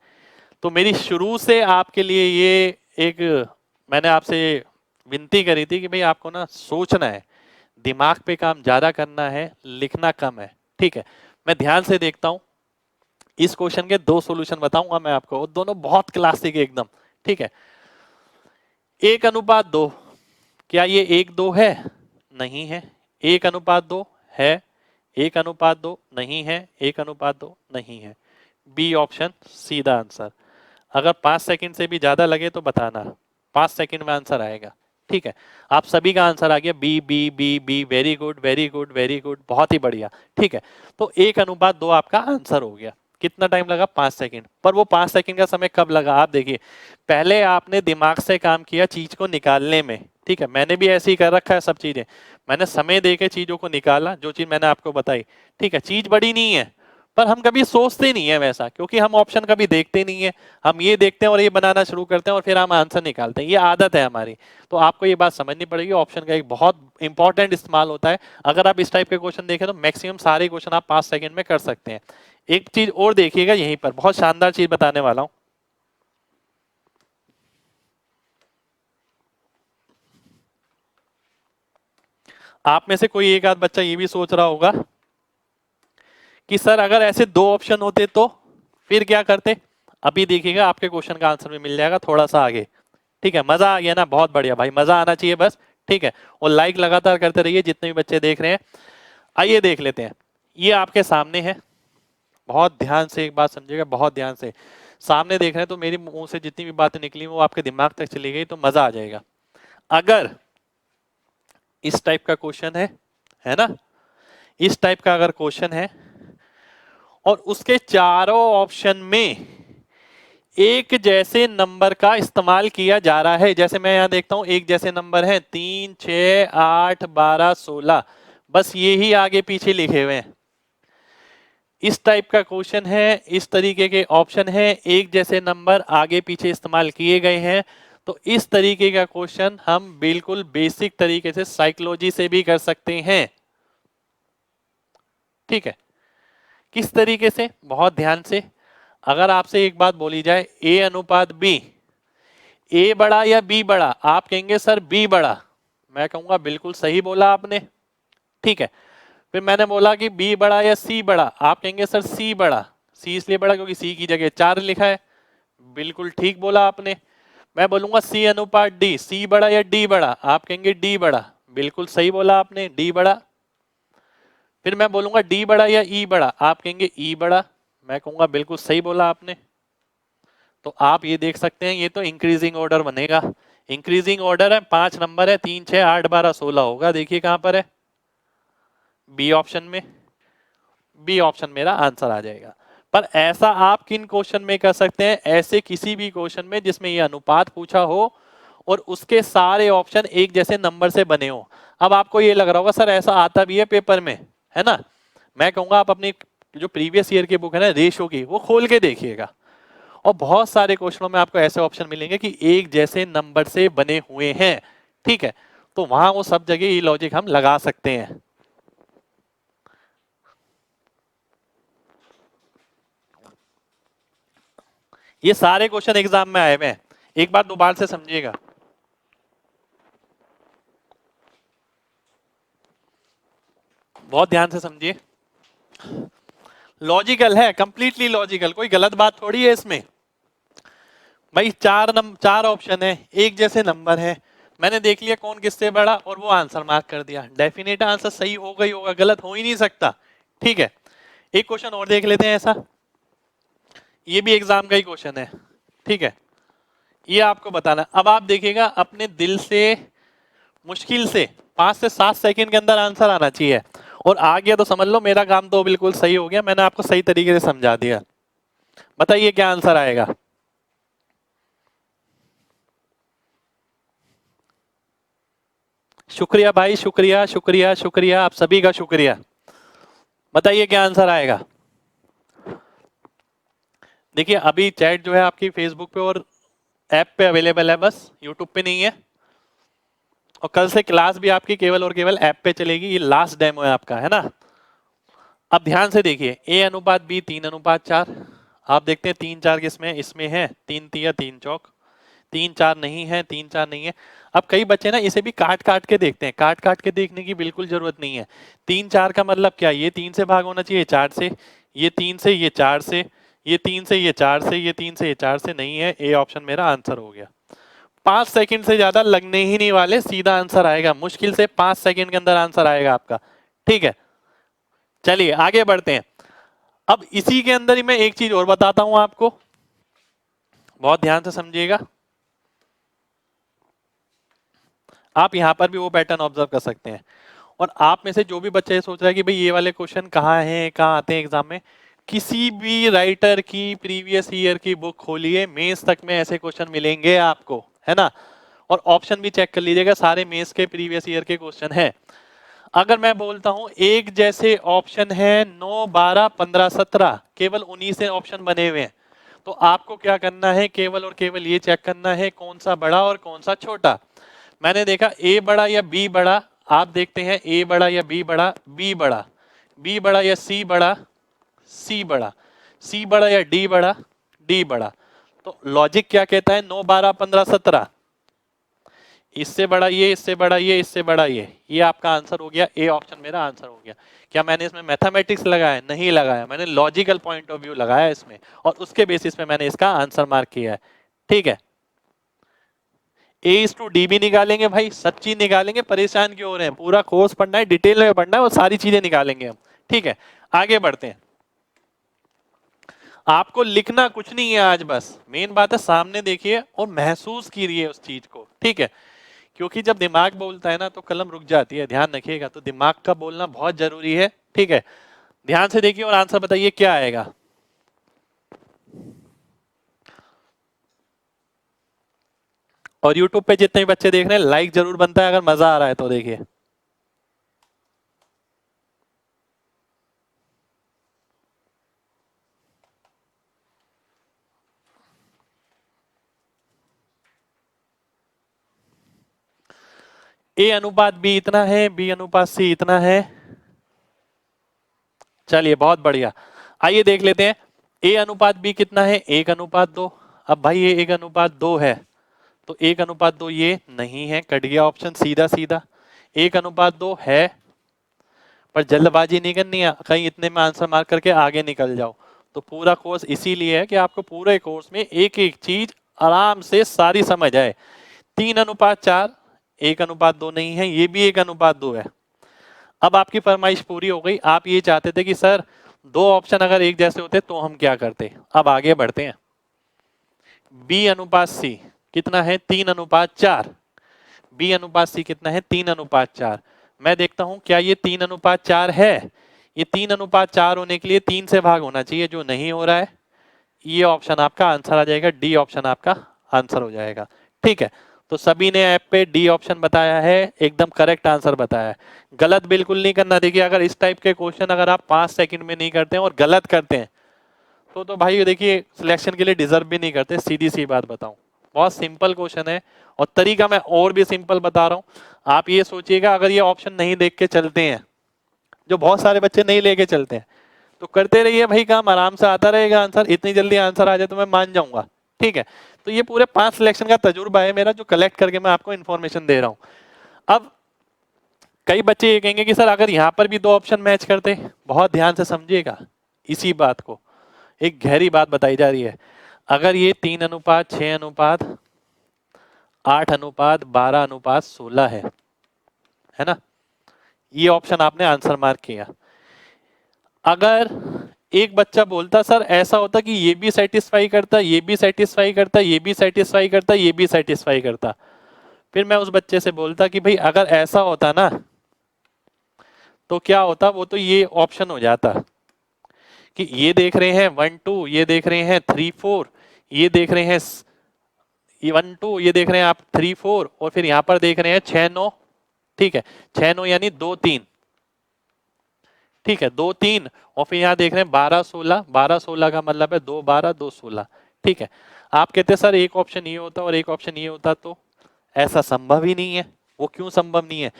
तो मेरी शुरू से आपके लिए ये एक, मैंने आपसे विनती करी थी कि भाई आपको ना सोचना है, दिमाग पे काम ज्यादा करना है, लिखना कम है। ठीक है, मैं ध्यान से देखता हूं, इस क्वेश्चन के 2 सॉल्यूशन बताऊंगा मैं आपको, दोनों बहुत क्लासिक है एकदम। ठीक है, 1:2, क्या ये 1:2 है, नहीं है। 1:2 है, 1:2 नहीं है, 1:2 नहीं है, बी ऑप्शन सीधा आंसर। अगर 5 सेकंड से भी ज्यादा लगे तो बताना, 5 सेकंड में आंसर आएगा। ठीक है, आप सभी का आंसर आ गया, B B B B, very good very good very good, बहुत ही बढ़िया। ठीक है, तो 1:2 आपका आंसर हो गया। कितना टाइम लगा, 5 सेकंड, पर वो 5 सेकंड का समय कब लगा, आप देखिए, पहले आपने दिमाग से काम किया चीज को निकालने में। ठीक है, मैंने भी ऐसे ही कर रखा है सब चीजें, मैंने समय देके चीजों को निकाला, जो चीज मैंने आपको बताई। ठीक है, चीज बड़ी नहीं है, पर हम कभी सोचते नहीं है वैसा, क्योंकि हम ऑप्शन कभी देखते नहीं है, हम ये देखते हैं और ये बनाना शुरू करते हैं और फिर हम आंसर निकालते हैं, ये आदत है हमारी। तो आपको ये बात समझनी पड़ेगी, ऑप्शन का एक बहुत इंपॉर्टेंट इस्तेमाल होता है। अगर आप इस टाइप के क्वेश्चन देखें तो मैक्सिमम सारे क्वेश्चन आप 5 सेकंड में कर सकते हैं। एक चीज और देखिएगा, यहीं पर बहुत शानदार चीज बताने वाला हूं। आप में से कोई एक आध बच्चा ये भी सोच रहा होगा कि सर अगर ऐसे 2 ऑप्शन होते तो फिर क्या करते। अभी देखिएगा, आपके क्वेश्चन का आंसर भी मिल जाएगा थोड़ा सा आगे। ठीक है, मजा आ गया ना, बहुत बढ़िया भाई, मजा आना चाहिए बस। ठीक है, और लाइक लगातार करते रहिए जितने भी बच्चे देख रहे हैं। आइए देख लेते हैं, ये आपके सामने है, बहुत ध्यान से एक बात समझिएगा, बहुत ध्यान से सामने देख रहे हैं, तो मेरी मुंह से जितनी भी बातें निकली वो आपके दिमाग तक चली गई तो मजा आ जाएगा। अगर इस टाइप का क्वेश्चन है ना, इस टाइप का अगर क्वेश्चन है और उसके चारों ऑप्शन में एक जैसे नंबर का इस्तेमाल किया जा रहा है, जैसे मैं यहां देखता हूं एक जैसे नंबर हैं 3 6 8 12 16, बस ये ही आगे पीछे लिखे हुए हैं। इस टाइप का क्वेश्चन है, इस तरीके के ऑप्शन है, एक जैसे नंबर आगे पीछे इस्तेमाल किए गए हैं, तो इस तरीके का क्वेश्चन हम बिल्कुल बेसिक तरीके से साइकोलॉजी से भी कर सकते हैं। ठीक है, किस तरीके से, बहुत ध्यान से। अगर आपसे एक बात बोली जाए, ए अनुपात बी, ए बड़ा या बी बड़ा, आप कहेंगे सर बी बड़ा, मैं कहूंगा बिल्कुल सही बोला आपने। ठीक है, फिर मैंने बोला कि बी बड़ा या सी बड़ा, आप कहेंगे सर सी बड़ा। सी इसलिए बड़ा क्योंकि सी की जगह 4 लिखा है, बिल्कुल ठीक बोला आपने। मैं बोलूंगा सी अनुपात डी, सी बड़ा या डी बड़ा, आप कहेंगे डी बड़ा, बिल्कुल सही बोला आपने, डी बड़ा। फिर मैं बोलूंगा डी बड़ा या ई बड़ा, आप कहेंगे ई बड़ा, मैं कहूंगा बिल्कुल सही बोला आपने। तो आप ये देख सकते हैं ये तो इंक्रीजिंग ऑर्डर बनेगा। इंक्रीजिंग ऑर्डर है, 5 नंबर है, 3 6 8 12 16 होगा, देखिए कहां पर है, बी ऑप्शन में। बी ऑप्शन मेरा आंसर आ जाएगा। पर ऐसा आप किन क्वेश्चन में कर सकते हैं, ऐसे किसी भी क्वेश्चन में जिसमें ये अनुपात पूछा हो और उसके सारे ऑप्शन एक जैसे नंबर से बने हो। अब आपको ये लग रहा होगा सर ऐसा आता भी है पेपर में, है ना। मैं कहूंगा आप अपनी जो प्रीवियस ईयर की बुक है ना रेशियो की, वो खोल के देखिएगा, और बहुत सारे क्वेश्चनों में आपको ऐसे ऑप्शन मिलेंगे कि एक जैसे नंबर से बने हुए हैं, ठीक है। तो वहां वो सब जगह ये लॉजिक हम लगा सकते हैं। ये सारे क्वेश्चन एग्जाम में आए हुए हैं, एक बार दोबारा से समझिएगा। बहुत ध्यान से समझिए, लॉजिकल है, कंप्लीटली लॉजिकल, कोई गलत बात थोड़ी है इसमें। भाई चार ऑप्शन है, एक जैसे नंबर है, मैंने देख लिया कौन किससे बड़ा और वो आंसर मार्क कर दिया, डेफिनेट आंसर सही होगा ही होगा, गलत हो ही नहीं सकता, ठीक है। एक क्वेश्चन और देख लेते हैं ऐसा, ये भी एग्जाम का ही क्वेश्चन है, ठीक है। ये आपको बताना, अब आप देखिएगा अपने दिल से, मुश्किल से 5 से 7 सेकंड के अंदर आंसर आना चाहिए, और आ गया तो समझ लो मेरा काम तो बिल्कुल सही हो गया, मैंने आपको सही तरीके से समझा दिया। बताइए क्या आंसर आएगा। शुक्रिया भाई, शुक्रिया शुक्रिया शुक्रिया, आप सभी का शुक्रिया। बताइए क्या आंसर आएगा। देखिए अभी चैट जो है आपकी फेसबुक पे और ऐप पे अवेलेबल है, बस यूट्यूब पे नहीं है, और कल से क्लास भी आपकी केवल और केवल ऐप पे चलेगी, ये लास्ट डेमो है आपका, है ना। अब ध्यान से देखिए, ए अनुपात बी 3:4, आप देखते हैं 3 4 किसमें, इसमें है, 3 3 3 चौक, 3 4 नहीं है, 3 4 नहीं है। अब कई बच्चे ना इसे भी काट काट के देखते हैं, काट काट के देखने की बिल्कुल जरूरत नहीं है। 3 4 का मतलब क्या, ये 3 से भाग होना चाहिए 4 से, ये 3 से, ये 4 से, ये 3 से, ये 4 से, ये 3 से, ये 4 से, नहीं है, ए ऑप्शन मेरा आंसर हो गया। 5 सेकंड से ज्यादा लगने ही नहीं वाले, सीधा आंसर आएगा, मुश्किल से 5 सेकंड के अंदर आंसर आएगा आपका, ठीक है। चलिए आगे बढ़ते हैं। अब इसी के अंदर ही मैं एक चीज और बताता हूं आपको, बहुत ध्यान से समझिएगा। आप यहां पर भी वो पैटर्न ऑब्जर्व कर सकते हैं, और आप में से जो भी बच्चा ये सोच रहा है कि भाई ये वाले क्वेश्चन कहाँ हैं, कहाँ आते हैं एग्जाम में, किसी भी राइटर की प्रीवियस ईयर की बुक खोलिए, मेंस तक में ऐसे क्वेश्चन मिलेंगे आपको, है ना। और ऑप्शन भी चेक कर लीजिएगा, सारे मेंस के प्रीवियस ईयर के क्वेश्चन है। अगर मैं बोलता हूं एक जैसे ऑप्शन है 9 12 15 17, केवल उन्हीं से ऑप्शन बने हुए हैं, तो आपको क्या करना है, केवल और केवल ये चेक करना है कौन सा बड़ा और कौन सा छोटा। मैंने देखा ए बड़ा या बी बड़ा, आप देखते हैं ए बड़ा या बी बड़ा, बी बड़ा, बी बड़ा या सी बड़ा, सी बड़ा, सी बड़ा या डी बड़ा, डी बड़ा। तो लॉजिक क्या कहता है, 9 12 15 17, इससे बड़ा ये, इससे बड़ा ये, इससे बड़ा ये आपका आंसर हो गया, ए ऑप्शन मेरा आंसर हो गया। क्या मैंने इसमें मैथमेटिक्स लगाया, नहीं लगाया, मैंने लॉजिकल पॉइंट ऑफ व्यू लगाया इसमें, और उसके बेसिस पे मैंने इसका आंसर मार्क किया है, ठीक है। A/D भी निकालेंगे भाई, सब चीज निकालेंगे, परेशान क्यों हो रहे हैं, पूरा कोर्स पढ़ना है, डिटेल में पढ़ना है, वो सारी चीजें निकालेंगे हम, ठीक है। आगे बढ़ते हैं, आपको लिखना कुछ नहीं है आज, बस मेन बात है सामने देखिए और महसूस कीजिए उस चीज को, ठीक है। क्योंकि जब दिमाग बोलता है ना तो कलम रुक जाती है, ध्यान रखिएगा, तो दिमाग का बोलना बहुत जरूरी है, ठीक है। ध्यान से देखिए और आंसर बताइए क्या आएगा। और YouTube पे जितने भी बच्चे देख रहे हैं लाइक जरूर बनता है, अगर मजा आ रहा है तो देखिए। ए अनुपात बी इतना है, बी अनुपात सी इतना है, चलिए बहुत बढ़िया। आइए देख लेते हैं, ए अनुपात बी कितना है, 1:2। अब भाई ये 1:2 है, तो 1:2 ये नहीं है, कट गया ऑप्शन सीधा सीधा। 1:2 है, पर जल्दबाजी नहीं करनी है कहीं इतने में आंसर मार्क करके आगे निकल जाओ। तो पूरा कोर्स इसीलिए है कि आपको पूरे कोर्स में एक एक चीज आराम से सारी समझ आए। 3:4, 1:2 नहीं है, ये भी 1:2 है। अब आपकी फरमाइश पूरी हो गई, आप ये चाहते थे कि सर दो ऑप्शन अगर एक जैसे होते तो हम क्या करते। अब आगे बढ़ते हैं। B/C कितना है? 3:4। B/C कितना है? 3:4। मैं देखता हूं क्या ये 3:4 है। ये 3:4 होने के लिए 3 से भाग होना चाहिए, जो नहीं हो रहा है। ये ऑप्शन आपका आंसर आ जाएगा, डी ऑप्शन आपका आंसर हो जाएगा। ठीक है, तो सभी ने ऐप पे डी ऑप्शन बताया है, एकदम करेक्ट आंसर बताया है। गलत बिल्कुल नहीं करना। देखिए अगर इस टाइप के क्वेश्चन अगर आप 5 सेकंड में नहीं करते हैं और गलत करते हैं तो भाई देखिए सिलेक्शन के लिए डिजर्व भी नहीं करते, सीधी सी बात बताऊं। बहुत सिंपल क्वेश्चन है और तरीका मैं और भी सिंपल बता रहा हूं। आप ये सोचिएगा अगर ये ऑप्शन नहीं देख के चलते हैं, जो बहुत सारे बच्चे नहीं लेके चलते हैं, तो करते रहिए भाई काम, आराम से आता रहेगा आंसर। इतनी जल्दी आंसर आ जाए तो मैं मान जाऊंगा। ठीक है, तो ये पूरे 5 सिलेक्शन का तजुर्बा है मेरा, जो कलेक्ट करके मैं आपको इन्फॉर्मेशन दे रहा हूं। अब कई बच्चे ये कहेंगे कि सर अगर यहां पर भी 2 ऑप्शन मैच करते, बहुत ध्यान से समझिएगा इसी बात को, एक गहरी बात बताई जा रही है। अगर ये 3:6:8:12:16 है ना, ये ऑप्शन आपने आंसर मार्क किया। अगर एक बच्चा बोलता सर ऐसा होता कि ये भी सेटिस्फाई करता, ये भी सेटिस्फाई करता, ये भी सेटिस्फाई करता, ये भी सेटिस्फाई करता, फिर मैं उस बच्चे से बोलता कि भाई अगर ऐसा होता ना तो क्या होता, वो तो ये ऑप्शन हो जाता कि ये देख रहे हैं 1 2, ये देख रहे हैं 3 4, ये देख रहे हैं 1 2, ये देख रहे हैं आप 3 4, और फिर यहां पर देख रहे हैं 6 9। ठीक है, 6 9 यानी 2 3। ठीक है, 2 3, और फिर यहाँ देख रहे हैं 12 16, 12 16 का मतलब है 2 12 2 16। ठीक है, आप कहते हैं सर एक ऑप्शन ये होता और एक ऑप्शन ये होता, तो ऐसा संभव ही नहीं है। वो क्यों संभव नहीं है?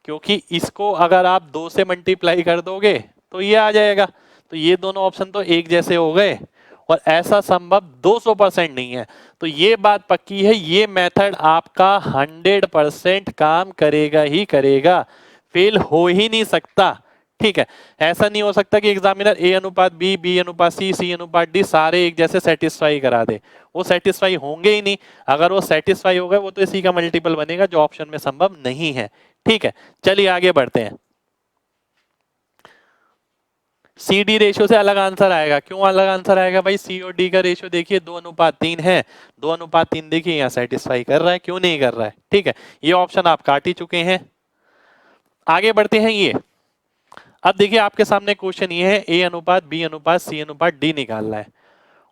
क्योंकि इसको अगर आप 2 से मल्टीप्लाई कर दोगे तो ये आ जाएगा, तो ये दोनों ऑप्शन तो एक जैसे हो गए, और ऐसा संभव 200% नहीं है। तो ये बात पक्की है, ये मेथड आपका 100% काम करेगा ही करेगा, फेल हो ही नहीं सकता। ठीक है, ऐसा नहीं हो सकता कि एग्जामिनर A/B, B/C, C/D सारे एक जैसे सेटिस्फाई करा दे, वो सेटिस्फाई होंगे ही नहीं। अगर वो सेटिस्फाई हो गए वो तो इसी का मल्टीपल बनेगा, जो ऑप्शन में संभव नहीं है। ठीक है, चलिए आगे बढ़ते हैं। CD रेशियो से अलग आंसर आएगा। क्यों अलग आंसर आएगा भाई? C और D का रेशियो देखिए 2:3 है, 2:3 देखिए यहाँ सेटिस्फाई कर रहा है, क्यों नहीं कर रहा है। ठीक है, ये ऑप्शन आप काट ही चुके हैं। आगे बढ़ते हैं। ये अब देखिए आपके सामने क्वेश्चन ये है A/B/C/D निकालना है,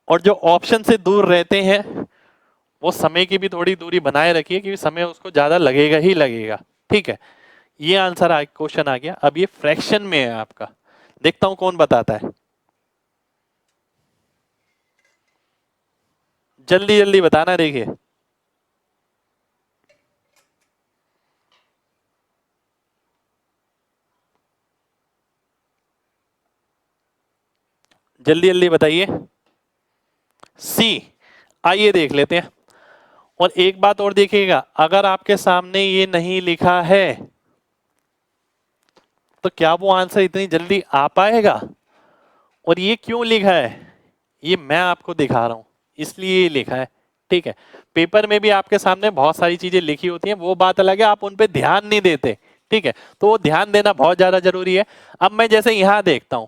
और जो ऑप्शन से दूर रहते हैं वो समय की भी थोड़ी दूरी बनाए रखिए, क्योंकि समय उसको ज्यादा लगेगा ही लगेगा। ठीक है, ये आंसर क्वेश्चन आ गया। अब ये फ्रैक्शन में है आपका, देखता हूं कौन बताता है। जल्दी जल्दी बताना। देखिए जल्दी जल्दी बताइए। सी, आइए देख लेते हैं। और एक बात और देखिएगा, अगर आपके सामने ये नहीं लिखा है तो क्या वो आंसर इतनी जल्दी आ पाएगा? और ये क्यों लिखा है ये मैं आपको दिखा रहा हूं, इसलिए ये लिखा है। ठीक है, पेपर में भी आपके सामने बहुत सारी चीजें लिखी होती हैं, वो बात अलग है, आप उन पे ध्यान नहीं देते। ठीक है, तो वो ध्यान देना बहुत ज्यादा जरूरी है। अब मैं जैसे यहां देखता हूं,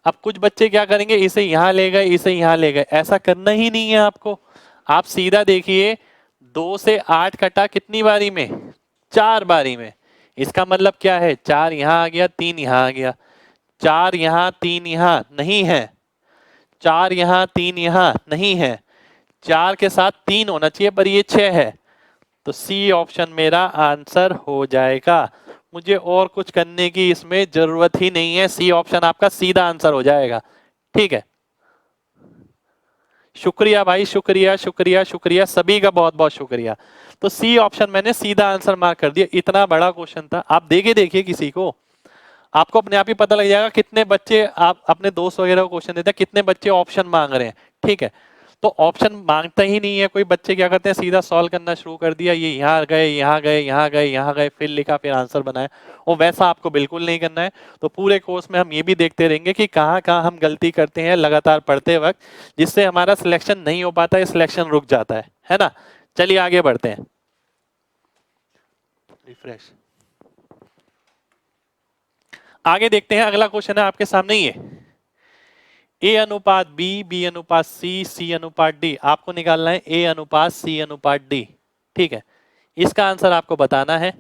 अब कुछ बच्चे क्या करेंगे, इसे यहां ले गए, इसे यहां ले गए, ऐसा करना ही नहीं है आपको। आप सीधा देखिए 2 से 8 कटा कितनी बारी में? 4 बारी में। इसका मतलब क्या है, 4 यहां आ गया, 3 यहां आ गया, 4 यहां 3 यहां नहीं है, 4 यहां 3 यहां नहीं है, 4 के साथ 3 होना चाहिए पर ये 6 है, तो सी ऑप्शन मेरा आंसर हो जाएगा। मुझे और कुछ करने की इसमें जरूरत ही नहीं है, सी ऑप्शन आपका सीधा आंसर हो जाएगा। ठीक है, शुक्रिया भाई, शुक्रिया शुक्रिया शुक्रिया, सभी का बहुत बहुत शुक्रिया। तो सी ऑप्शन मैंने सीधा आंसर मार्क कर दिया। इतना बड़ा क्वेश्चन था, आप देखे देखिए किसी को, आपको अपने आप ही पता लग जाएगा कितने बच्चे, आप अपने दोस्त वगैरह को क्वेश्चन देते हैं कितने बच्चे ऑप्शन मांग रहे हैं। ठीक है, तो ऑप्शन मांगता ही नहीं है कोई, बच्चे क्या करते हैं सीधा सॉल्व करना शुरू कर दिया, ये यहाँ गए यहाँ गए यहाँ गए यहाँ गए, फिर लिखा फिर आंसर बनाया। और वैसा आपको बिल्कुल नहीं करना है। तो पूरे कोर्स में हम ये भी देखते रहेंगे कि कहाँ कहाँ हम गलती करते हैं लगातार पढ़ते वक्त, जिससे हमारा सिलेक्शन नहीं हो पाता है, सिलेक्शन रुक जाता है ना। चलिए आगे बढ़ते हैं। रिफ्रेश। आगे देखते हैं, अगला क्वेश्चन है आपके सामने ही है। ए अनुपात बी, बी अनुपात सी, सी अनुपात डी। आपको निकालना है ए अनुपात सी अनुपात डी। ठीक है, इसका आंसर आपको बताना है।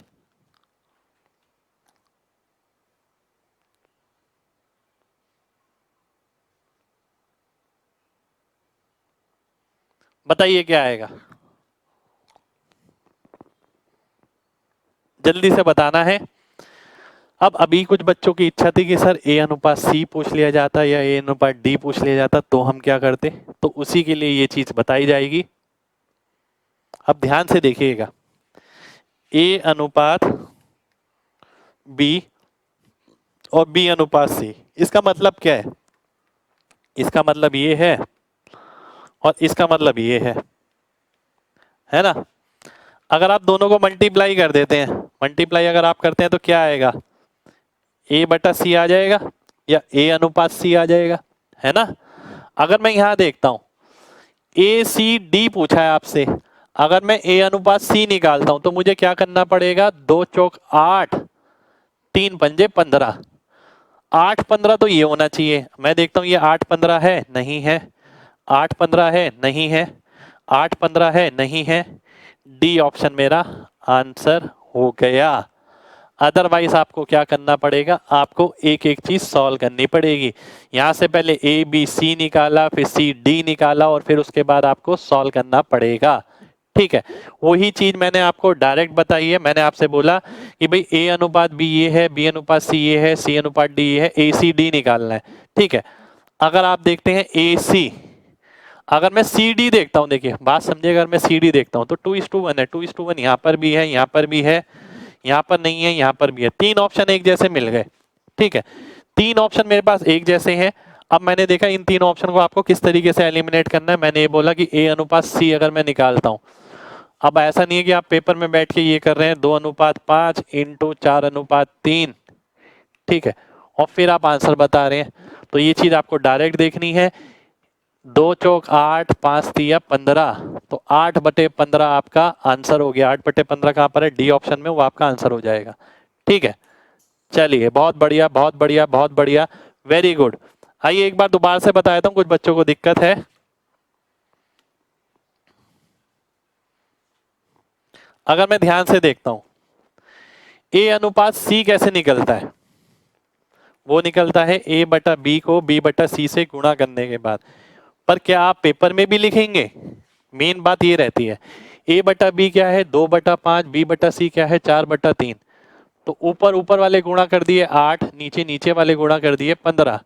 बताइए क्या आएगा, जल्दी से बताना है। अब अभी कुछ बच्चों की इच्छा थी कि सर ए अनुपात सी पूछ लिया जाता या ए अनुपात डी पूछ लिया जाता, तो हम क्या करते, तो उसी के लिए ये चीज बताई जाएगी। अब ध्यान से देखिएगा, ए अनुपात बी और बी अनुपात सी, इसका मतलब क्या है, इसका मतलब ये है और इसका मतलब ये है ना। अगर आप दोनों को मल्टीप्लाई कर देते हैं, मल्टीप्लाई अगर आप करते हैं तो क्या आएगा, ए बटा सी आ जाएगा या ए अनुपात सी आ जाएगा, है ना। अगर मैं यहां देखता हूं ए सी डी पूछा है आपसे, अगर मैं ए अनुपात सी निकालता हूं तो मुझे क्या करना पड़ेगा, 2 चौक 8, 3 पंजे 15, 8 15 तो ये होना चाहिए। मैं देखता हूं ये 8 15 है, नहीं है, 8 15 है, नहीं है, 8 15 है, नहीं है। डी ऑप्शन मेरा आंसर हो गया। अदरवाइज आपको क्या करना पड़ेगा, आपको एक एक चीज सॉल्व करनी पड़ेगी। यहां से पहले ए बी सी निकाला, फिर सी डी निकाला, और फिर उसके बाद आपको सॉल्व करना पड़ेगा। ठीक है, वही चीज मैंने आपको डायरेक्ट बताई है। मैंने आपसे बोला कि भाई ए अनुपात बी ये है, बी अनुपात सी ये है, सी अनुपात डी ये है, ए सी डी निकालना है। ठीक है, अगर आप देखते हैं ए सी, अगर मैं सी डी देखता हूं, देखिए बात समझिए, अगर मैं सी डी देखता हूं तो 2:1 है, 2:1 यहाँ पर भी है, यहाँ पर भी है, यहाँ पर नहीं है, यहाँ पर भी है। 3 ऑप्शन एक जैसे मिल गए। ठीक है, 3 ऑप्शन मेरे पास एक जैसे हैं। अब मैंने देखा इन 3 ऑप्शन को आपको किस तरीके से एलिमिनेट करना है। मैंने ये बोला कि ए अनुपात सी अगर मैं निकालता हूं, अब ऐसा नहीं है कि आप पेपर में बैठ के ये कर रहे हैं 2:5 इंटू 4:3। ठीक है, और फिर आप आंसर बता रहे हैं, तो ये चीज आपको डायरेक्ट देखनी है। 2 चौक 8, 5 तिया 15, तो 8/15 आपका आंसर हो गया। 8/15 कहां पर है, डी ऑप्शन में, वो आपका आंसर हो जाएगा। ठीक है, चलिए बहुत बढ़िया बहुत बढ़िया बहुत बढ़िया, वेरी गुड। आइए एक बार दोबारा से बता देता हूं, कुछ बच्चों को दिक्कत है। अगर मैं ध्यान से देखता हूं, ए अनुपात सी कैसे निकलता है, वो निकलता है ए बटा बी को बी बटा सी से गुणा करने के बाद। पर क्या आप पेपर में भी लिखेंगे, मेन बात ये रहती है। ए बटा बी क्या है, 2/5, बी बटा सी क्या है, 4/3। तो ऊपर ऊपर वाले गुणा कर दिए 8, नीचे नीचे वाले गुणा कर दिए 15,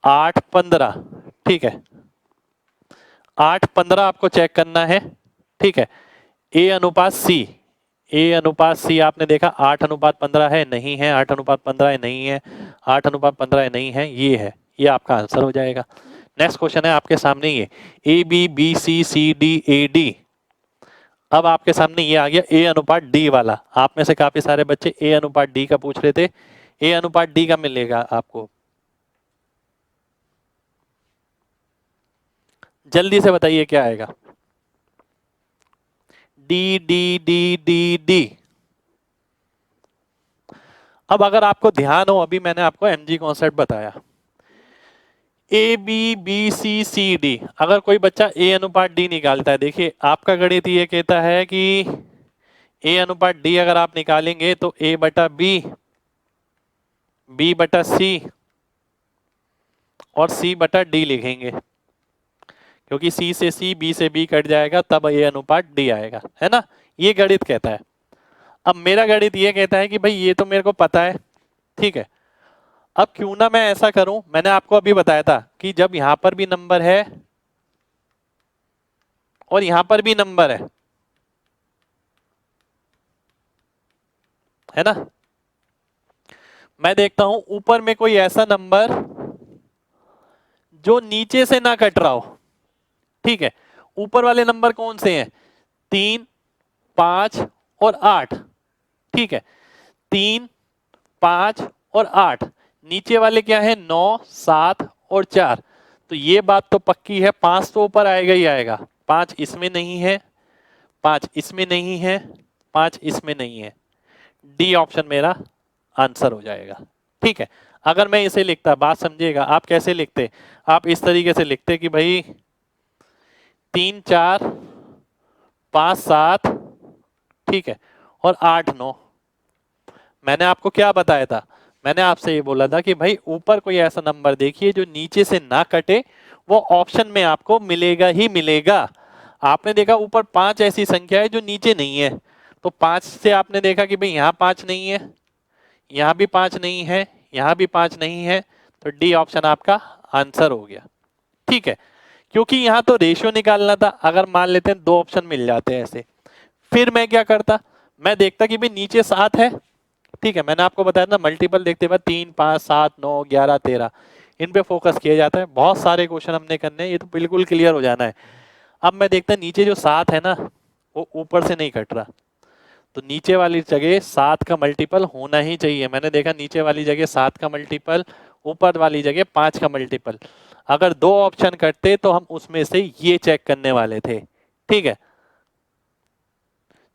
8 15। ठीक है, 8 15 आपको चेक करना है। ठीक है, ए अनुपात सी, ए अनुपात सी आपने देखा 8:15 है, नहीं है, 8:15 है, नहीं है, 8:15 है, नहीं है, ये आपका आंसर हो जाएगा। नेक्स्ट क्वेश्चन है आपके सामने, ये A B B C C D A D. अब आपके सामने ये आ गया ए अनुपात डी वाला। आप में से काफी सारे बच्चे ए अनुपात डी का पूछ रहे थे, ए अनुपात डी का मिलेगा आपको। जल्दी से बताइए क्या आएगा, D D D D D. अब अगर आपको ध्यान हो, अभी मैंने आपको एमजी कॉन्सेप्ट बताया, A B B C C D. अगर कोई बच्चा ए अनुपात डी निकालता है, देखिए आपका गणित ये कहता है कि ए अनुपात डी अगर आप निकालेंगे तो ए बटा बी, बी बटा सी और सी बटा डी लिखेंगे, क्योंकि सी से सी बी से बी कट जाएगा, तब ए अनुपात डी आएगा, है ना। ये गणित कहता है। अब मेरा गणित ये कहता है कि भाई ये तो मेरे को पता है, ठीक है, अब क्यों ना मैं ऐसा करूं, मैंने आपको अभी बताया था कि जब यहां पर भी नंबर है और यहां पर भी नंबर है ना, मैं देखता हूं ऊपर में कोई ऐसा नंबर जो नीचे से ना कट रहा हो। ठीक है, ऊपर वाले नंबर कौन से हैं? 3, 5 और 8। ठीक है, 3, 5 और 8। नीचे वाले क्या है? 9, 7 और 4। तो ये बात तो पक्की है, 5 तो ऊपर आएगा ही आएगा। 5 इसमें नहीं है, 5 इसमें नहीं है, 5 इसमें नहीं है। डी ऑप्शन मेरा आंसर हो जाएगा। ठीक है, अगर मैं इसे लिखता, बात समझिएगा, आप कैसे लिखते? आप इस तरीके से लिखते कि भाई 3, 4, 5, 7, ठीक है, और 8, 9। मैंने आपको क्या बताया था? मैंने आपसे ये बोला था कि भाई ऊपर कोई ऐसा नंबर देखिए जो नीचे से ना कटे, वो ऑप्शन में आपको मिलेगा ही मिलेगा। आपने देखा ऊपर 5 ऐसी संख्या है जो नीचे नहीं है, तो 5 से आपने देखा कि भाई यहाँ 5 नहीं है, यहाँ भी 5 नहीं है, यहाँ भी 5 नहीं है, तो डी ऑप्शन आपका आंसर हो गया। ठीक है, क्योंकि यहाँ तो रेशियो निकालना था। अगर मान लेते हैं 2 ऑप्शन मिल जाते हैं ऐसे, फिर मैं क्या करता? मैं देखता कि भाई नीचे 7 है, ठीक है, मैंने आपको बताया था मल्टीपल देखते हुए 3, 5, 7, 9, 11, 13, इन पे फोकस किया जाता है। बहुत सारे क्वेश्चन हमने करने हैं, ये तो बिल्कुल क्लियर हो जाना है। अब मैं देखता नीचे जो 7 है ना, वो ऊपर से नहीं कट रहा, तो नीचे वाली जगह 7 का मल्टीपल होना ही चाहिए। मैंने देखा नीचे वाली जगह 7 का मल्टीपल, ऊपर वाली जगह 5 का मल्टीपल। अगर 2 ऑप्शन कटते तो हम उसमें से ये चेक करने वाले थे। ठीक है,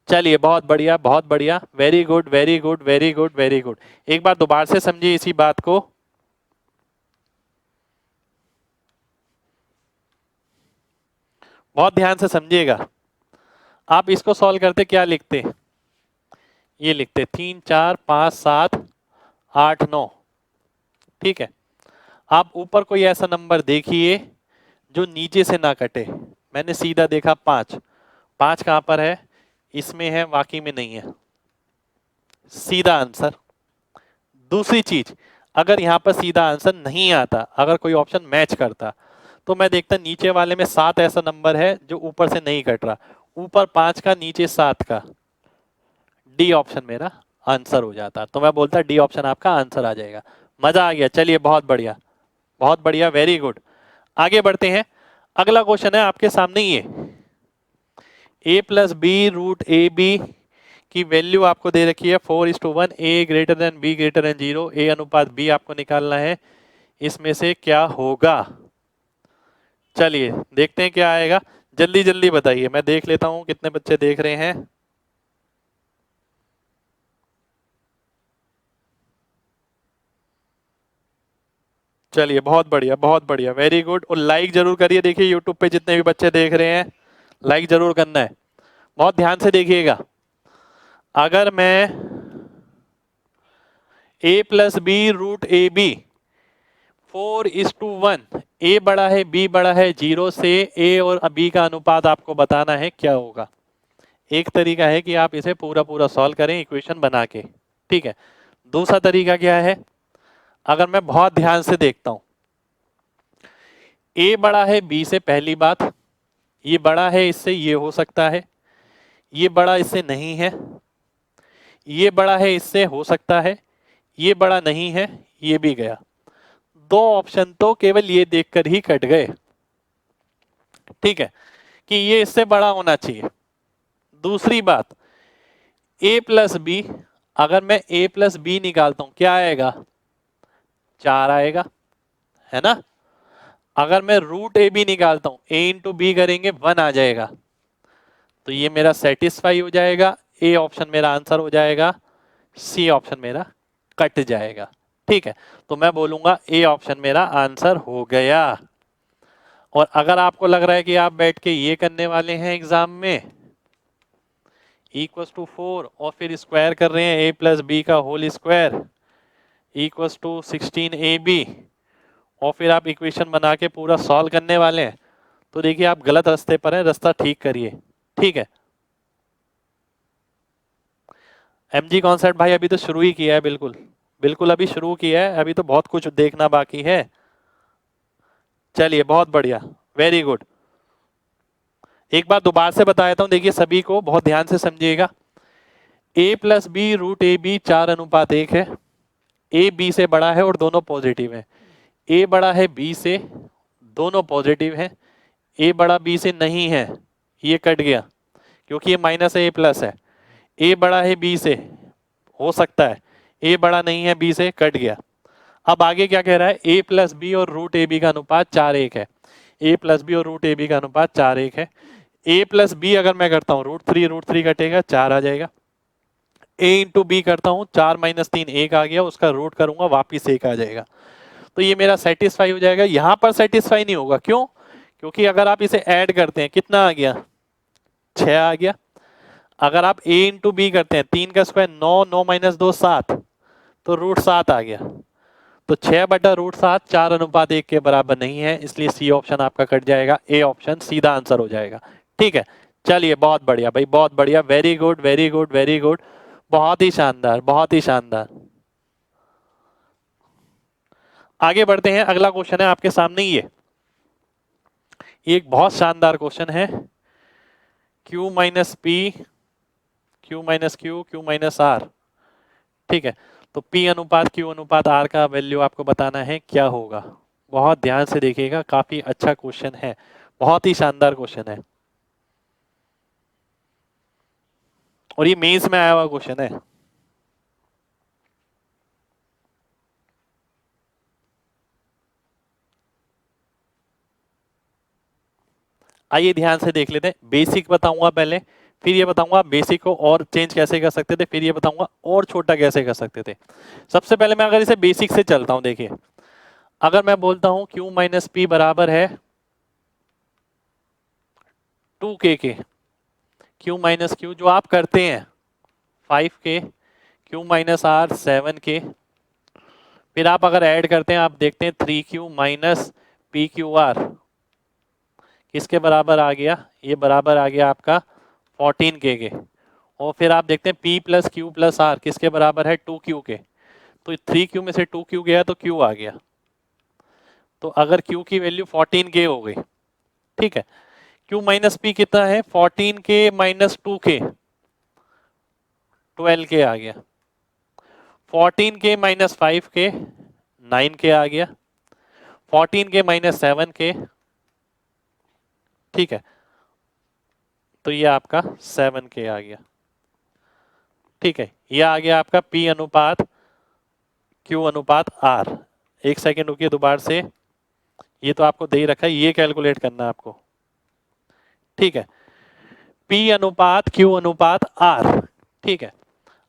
चलिए बहुत बढ़िया, बहुत बढ़िया, very good, very good, very good, very good. एक बार दोबारा से समझिए इसी बात को। बहुत ध्यान से समझिएगा। आप इसको सॉल्व करते क्या लिखते? ये लिखते 3, 4, 5, 7, 8, 9। ठीक है, आप ऊपर कोई ऐसा नंबर देखिए जो नीचे से ना कटे। मैंने सीधा देखा 5। 5 कहां पर है? इसमें है, बाकी में नहीं है। सीधा आंसर। दूसरी चीज, अगर यहां पर सीधा आंसर नहीं आता, अगर कोई ऑप्शन मैच करता, तो मैं देखता नीचे वाले में 7 ऐसा नंबर है जो ऊपर से नहीं कट रहा, ऊपर 5 का, नीचे 7 का। डी ऑप्शन मेरा आंसर हो जाता, तो मैं बोलता डी ऑप्शन आपका आंसर आ जाएगा। मजा आ गया, चलिए बहुत बढ़िया, बहुत बढ़िया, वेरी गुड। आगे बढ़ते हैं। अगला क्वेश्चन है आपके सामने, ये a plus B root A B की वैल्यू आपको दे रखी है 4:1, a greater than b greater than 0, a अनुपात b आपको निकालना है। इसमें से क्या होगा? चलिए देखते हैं क्या आएगा। जल्दी जल्दी बताइए, मैं देख लेता हूं कितने बच्चे देख रहे हैं। चलिए बहुत बढ़िया, बहुत बढ़िया, वेरी गुड। और लाइक जरूर करिए। देखिए यूट्यूब पे जितने भी बच्चे देख रहे हैं, लाइक जरूर करना है। बहुत ध्यान से देखिएगा। अगर मैं a plus B root A B 4:1, a बड़ा है b बड़ा है 0 से a और b का अनुपात आपको बताना है क्या होगा। एक तरीका है कि आप इसे पूरा पूरा सॉल्व करें इक्वेशन बना के। ठीक है, दूसरा तरीका क्या है? अगर मैं बहुत ध्यान से देखता हूं, a बड़ा है b से, पहली बात, ये बड़ा है इससे, ये हो सकता है, ये बड़ा इससे नहीं है, ये बड़ा है इससे, हो सकता है, ये बड़ा नहीं है, ये भी गया। 2 ऑप्शन तो केवल ये देखकर ही कट गए। ठीक है, कि ये इससे बड़ा होना चाहिए। दूसरी बात, a प्लस बी, अगर मैं a प्लस बी निकालता हूं क्या आएगा? 4 आएगा, है ना? अगर मैं रूट ए बी निकालता हूं, a इंटू बी करेंगे 1 आ जाएगा, तो ये मेरा सेटिस्फाई हो जाएगा। ए ऑप्शन मेरा आंसर हो जाएगा, सी ऑप्शन मेरा कट जाएगा। ठीक है, तो मैं बोलूंगा ए ऑप्शन मेरा आंसर हो गया। और अगर आपको लग रहा है कि आप बैठ के ये करने वाले हैं एग्जाम में, इक्वस टू 4 और फिर स्क्वायर कर रहे हैं a प्लस बी का whole square equals to 16ab, और फिर आप इक्वेशन बना के पूरा सॉल्व करने वाले हैं, तो देखिए आप गलत रास्ते पर हैं, रास्ता ठीक करिए। ठीक है, एमजी कॉन्सेप्ट भाई अभी तो शुरू ही किया है, बिल्कुल बिल्कुल अभी शुरू किया है, अभी तो बहुत कुछ देखना बाकी है। चलिए बहुत बढ़िया, वेरी गुड। एक बार दोबारा से बता देता हूं, देखिए सभी को बहुत ध्यान से समझिएगा। a plus B root A B 4:1 है। a b से बड़ा है और दोनों पॉजिटिव है। a बड़ा है b से, दोनों पॉजिटिव है। ए बड़ा बी से नहीं है, ये कट गया क्योंकि ये माइनस है, ए प्लस है। ए बड़ा है बी से, हो सकता है, ए बड़ा नहीं है बी से, कट गया। अब आगे क्या कह रहा है, ए प्लस बी और रूट ए बी का अनुपात 4:1 है। ए प्लस बी और रूट ए बी का अनुपात 4:1 है। ए प्लस बी अगर मैं करता हूँ रूट थ्री कटेगा, 4 आ जाएगा। ए इंटू बी करता हूँ, 4 माइनस 3 1 आ गया, उसका रूट करूंगा वापिस 1 आ जाएगा। तो ये मेरा सेटिस्फाई हो जाएगा। यहां पर सेटिस्फाई नहीं होगा, क्यों? क्योंकि अगर आप इसे ऐड करते हैं कितना आ गया, 6 आ गया। अगर आप a इंटू बी करते हैं, 3 का स्क्वायर 9, 9 माइनस 2 7, तो रूट 7 आ गया। तो 6 बटा रूट 7 4:1 के बराबर नहीं है, इसलिए सी ऑप्शन आपका कट जाएगा, ए ऑप्शन सीधा आंसर हो जाएगा। ठीक है, चलिए बहुत बढ़िया भाई, बहुत बढ़िया, very good very good very good, बहुत ही शानदार बहुत ही शानदार। आगे बढ़ते हैं, अगला क्वेश्चन है आपके सामने, ये एक बहुत शानदार क्वेश्चन है। Q minus P, Q minus Q, Q minus R. ठीक है, तो P अनुपात Q अनुपात R का वैल्यू आपको बताना है क्या होगा। बहुत ध्यान से देखिएगा, काफी अच्छा क्वेश्चन है, बहुत ही शानदार क्वेश्चन है, और ये मेंस में आया हुआ क्वेश्चन है। आइए ध्यान से देख लेते हैं। बेसिक बताऊंगा पहले, फिर ये बताऊंगा बेसिक को और चेंज कैसे कर सकते थे, फिर ये बताऊंगा और छोटा कैसे कर सकते थे। सबसे पहले मैं अगर इसे बेसिक से चलता हूं, देखिए अगर मैं बोलता हूं Q माइनस पी बराबर है 2K के, Q माइनस क्यू जो आप करते हैं 5K, Q minus are 7K, फिर आप अगर ऐड करते हैं आप देखते हैं 3Q minus P Q R किसके बराबर आ गया, ये बराबर आ गया आपका 14K के। और फिर आप देखते हैं P plus Q plus R किसके बराबर है 2Q के। तो 3Q में से 2Q गया तो Q आ गया। तो अगर Q की वैल्यू 14K हो गई, ठीक है, Q माइनस पी कितना है 14K माइनस 2K, 12K आ गया। 14K माइनस 5K 9K आ गया। 14K माइनस 7K, ठीक है, तो ये आपका 7K आ गया। ठीक है, ये आ गया आपका P अनुपात Q अनुपात R। एक सेकेंड रुकिए, दोबारा से, ये तो आपको दे ही रखा है, ये कैलकुलेट करना है आपको। ठीक है, P अनुपात Q अनुपात R। ठीक है,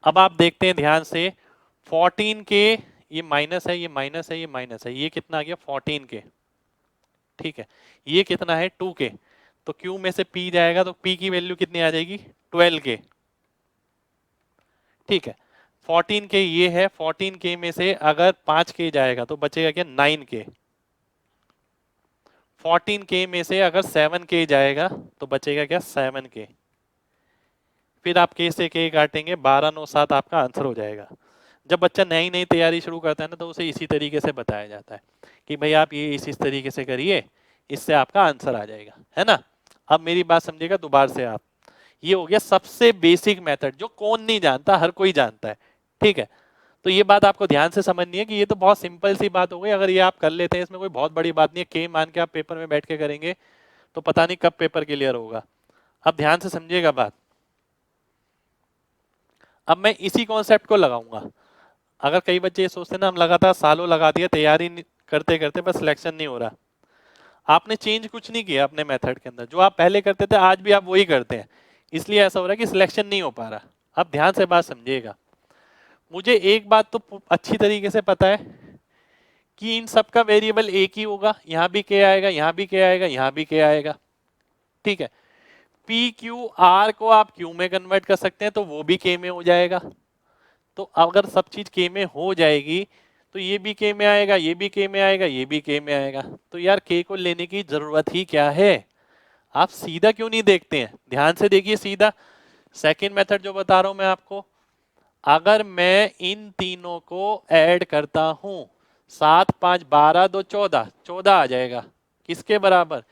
अब आप देखते हैं ध्यान से, 14K, ये माइनस है, ये माइनस है, ये माइनस है, ये कितना आ गया 14K। ठीक है, ये कितना है 2K, तो Q में से P जाएगा तो P की वैल्यू कितनी आ जाएगी 12K। ठीक है, 14K ये है, 14K में से अगर 5K जाएगा तो बचेगा क्या 9K। 14K में से अगर 7K जाएगा तो बचेगा क्या 7K। फिर आप K से K काटेंगे, 12 9 7 आपका आंसर हो जाएगा। जब बच्चा नई नई तैयारी शुरू करता है ना, तो उसे इसी तरीके से बताया जाता है कि भाई आप ये इस तरीके से करिए, इससे आपका आंसर आ जाएगा, है ना। अब मेरी बात समझिएगा दोबारा से आप, ये हो गया सबसे बेसिक मेथड जो कौन नहीं जानता, हर कोई जानता है। ठीक है, तो ये बात आपको ध्यान से समझनी है कि ये तो बहुत सिंपल सी बात हो गई, अगर ये आप कर लेते हैं इसमें कोई बहुत बड़ी बात नहीं है। के मान के आप पेपर में बैठ के करेंगे तो पता नहीं कब पेपर क्लियर होगा। अब ध्यान से समझिएगा बात। अब मैं इसी कॉन्सेप्ट को लगाऊंगा। अगर कई बच्चे ये सोचते हैं ना हम लगातार सालों लगा दिया तैयारी करते करते बस सिलेक्शन नहीं हो रहा, आपने चेंज कुछ नहीं किया अपने मेथड के अंदर, जो आप पहले करते थे आज भी आप वही करते हैं, इसलिए ऐसा हो रहा है कि सिलेक्शन नहीं हो पा रहा। अब ध्यान से बात समझिएगा, मुझे एक बात तो अच्छी तरीके से पता है कि इन सबका वेरिएबल एक ही होगा, यहां भी के आएगा, यहां भी के आएगा, यहां भी के आएगा। ठीक है, पी क्यू आर को आप क्यू में कन्वर्ट कर सकते हैं तो वो भी के में हो जाएगा। तो अगर सब चीज के में हो जाएगी तो ये भी के में आएगा, ये भी के में आएगा, ये भी के में आएगा, तो यार के को लेने की जरूरत ही क्या है। आप सीधा क्यों नहीं देखते हैं, ध्यान से देखिए सीधा। सेकंड मेथड जो बता रहा हूं मैं आपको, अगर मैं इन तीनों को ऐड करता हूं, 7 5 12 2 14, 14 आ जाएगा, किसके बराबर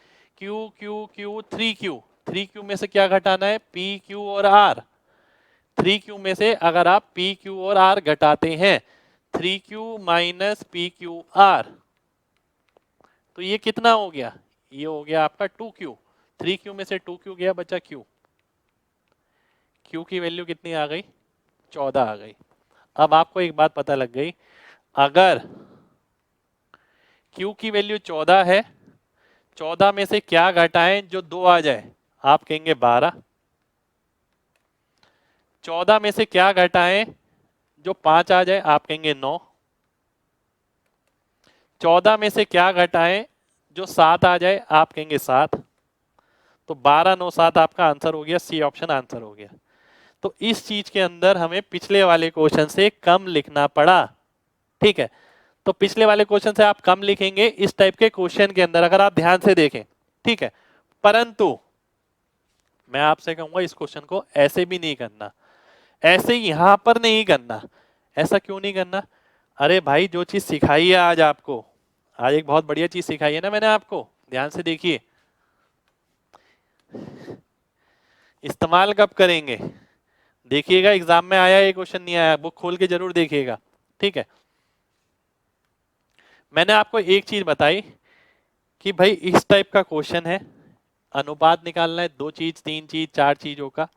Q Q Q 3Q। 3Q में से क्या घटाना है P Q और R। 3Q में से अगर आप P Q और R घटाते हैं, 3Q minus P Q R, तो ये कितना हो गया, ये हो गया आपका 2q, 3q में से 2q गया, बचा q, q की वैल्यू कितनी आ गई, 14 आ गई। अब आपको एक बात पता लग गई, अगर q की वैल्यू 14 है, 14 में से क्या घटाएं जो 2 आ जाए, आप कहेंगे 12। 14 में से क्या घटाएं जो 5 आ जाए, आप कहेंगे 9। 14 में से क्या घटाएं जो 7 आ जाए, आप कहेंगे 7। तो 12 9 7 आपका आंसर हो गया, सी ऑप्शन आंसर हो गया। तो इस चीज के अंदर हमें पिछले वाले क्वेश्चन से कम लिखना पड़ा, ठीक है। तो पिछले वाले क्वेश्चन से आप कम लिखेंगे इस टाइप के क्वेश्चन के अंदर, अगर आप ध्यान से देखें, ठीक है। परंतु मैं आपसे कहूंगा इस क्वेश्चन को ऐसे भी नहीं करना, ऐसे यहां पर नहीं करना। ऐसा क्यों नहीं करना? अरे भाई, जो चीज सिखाई है आज आपको, आज एक बहुत बढ़िया चीज सिखाई है ना मैंने आपको, ध्यान से देखिए। इस्तेमाल कब करेंगे, देखिएगा एग्जाम में आया ये क्वेश्चन, नहीं आया, बुक खोल के जरूर देखिएगा, ठीक है। मैंने आपको एक चीज बताई कि भाई इस टाइप का क्वेश्चन है, अनुपात निकालना है 2 चीज 3 चीज 4 चीजों का,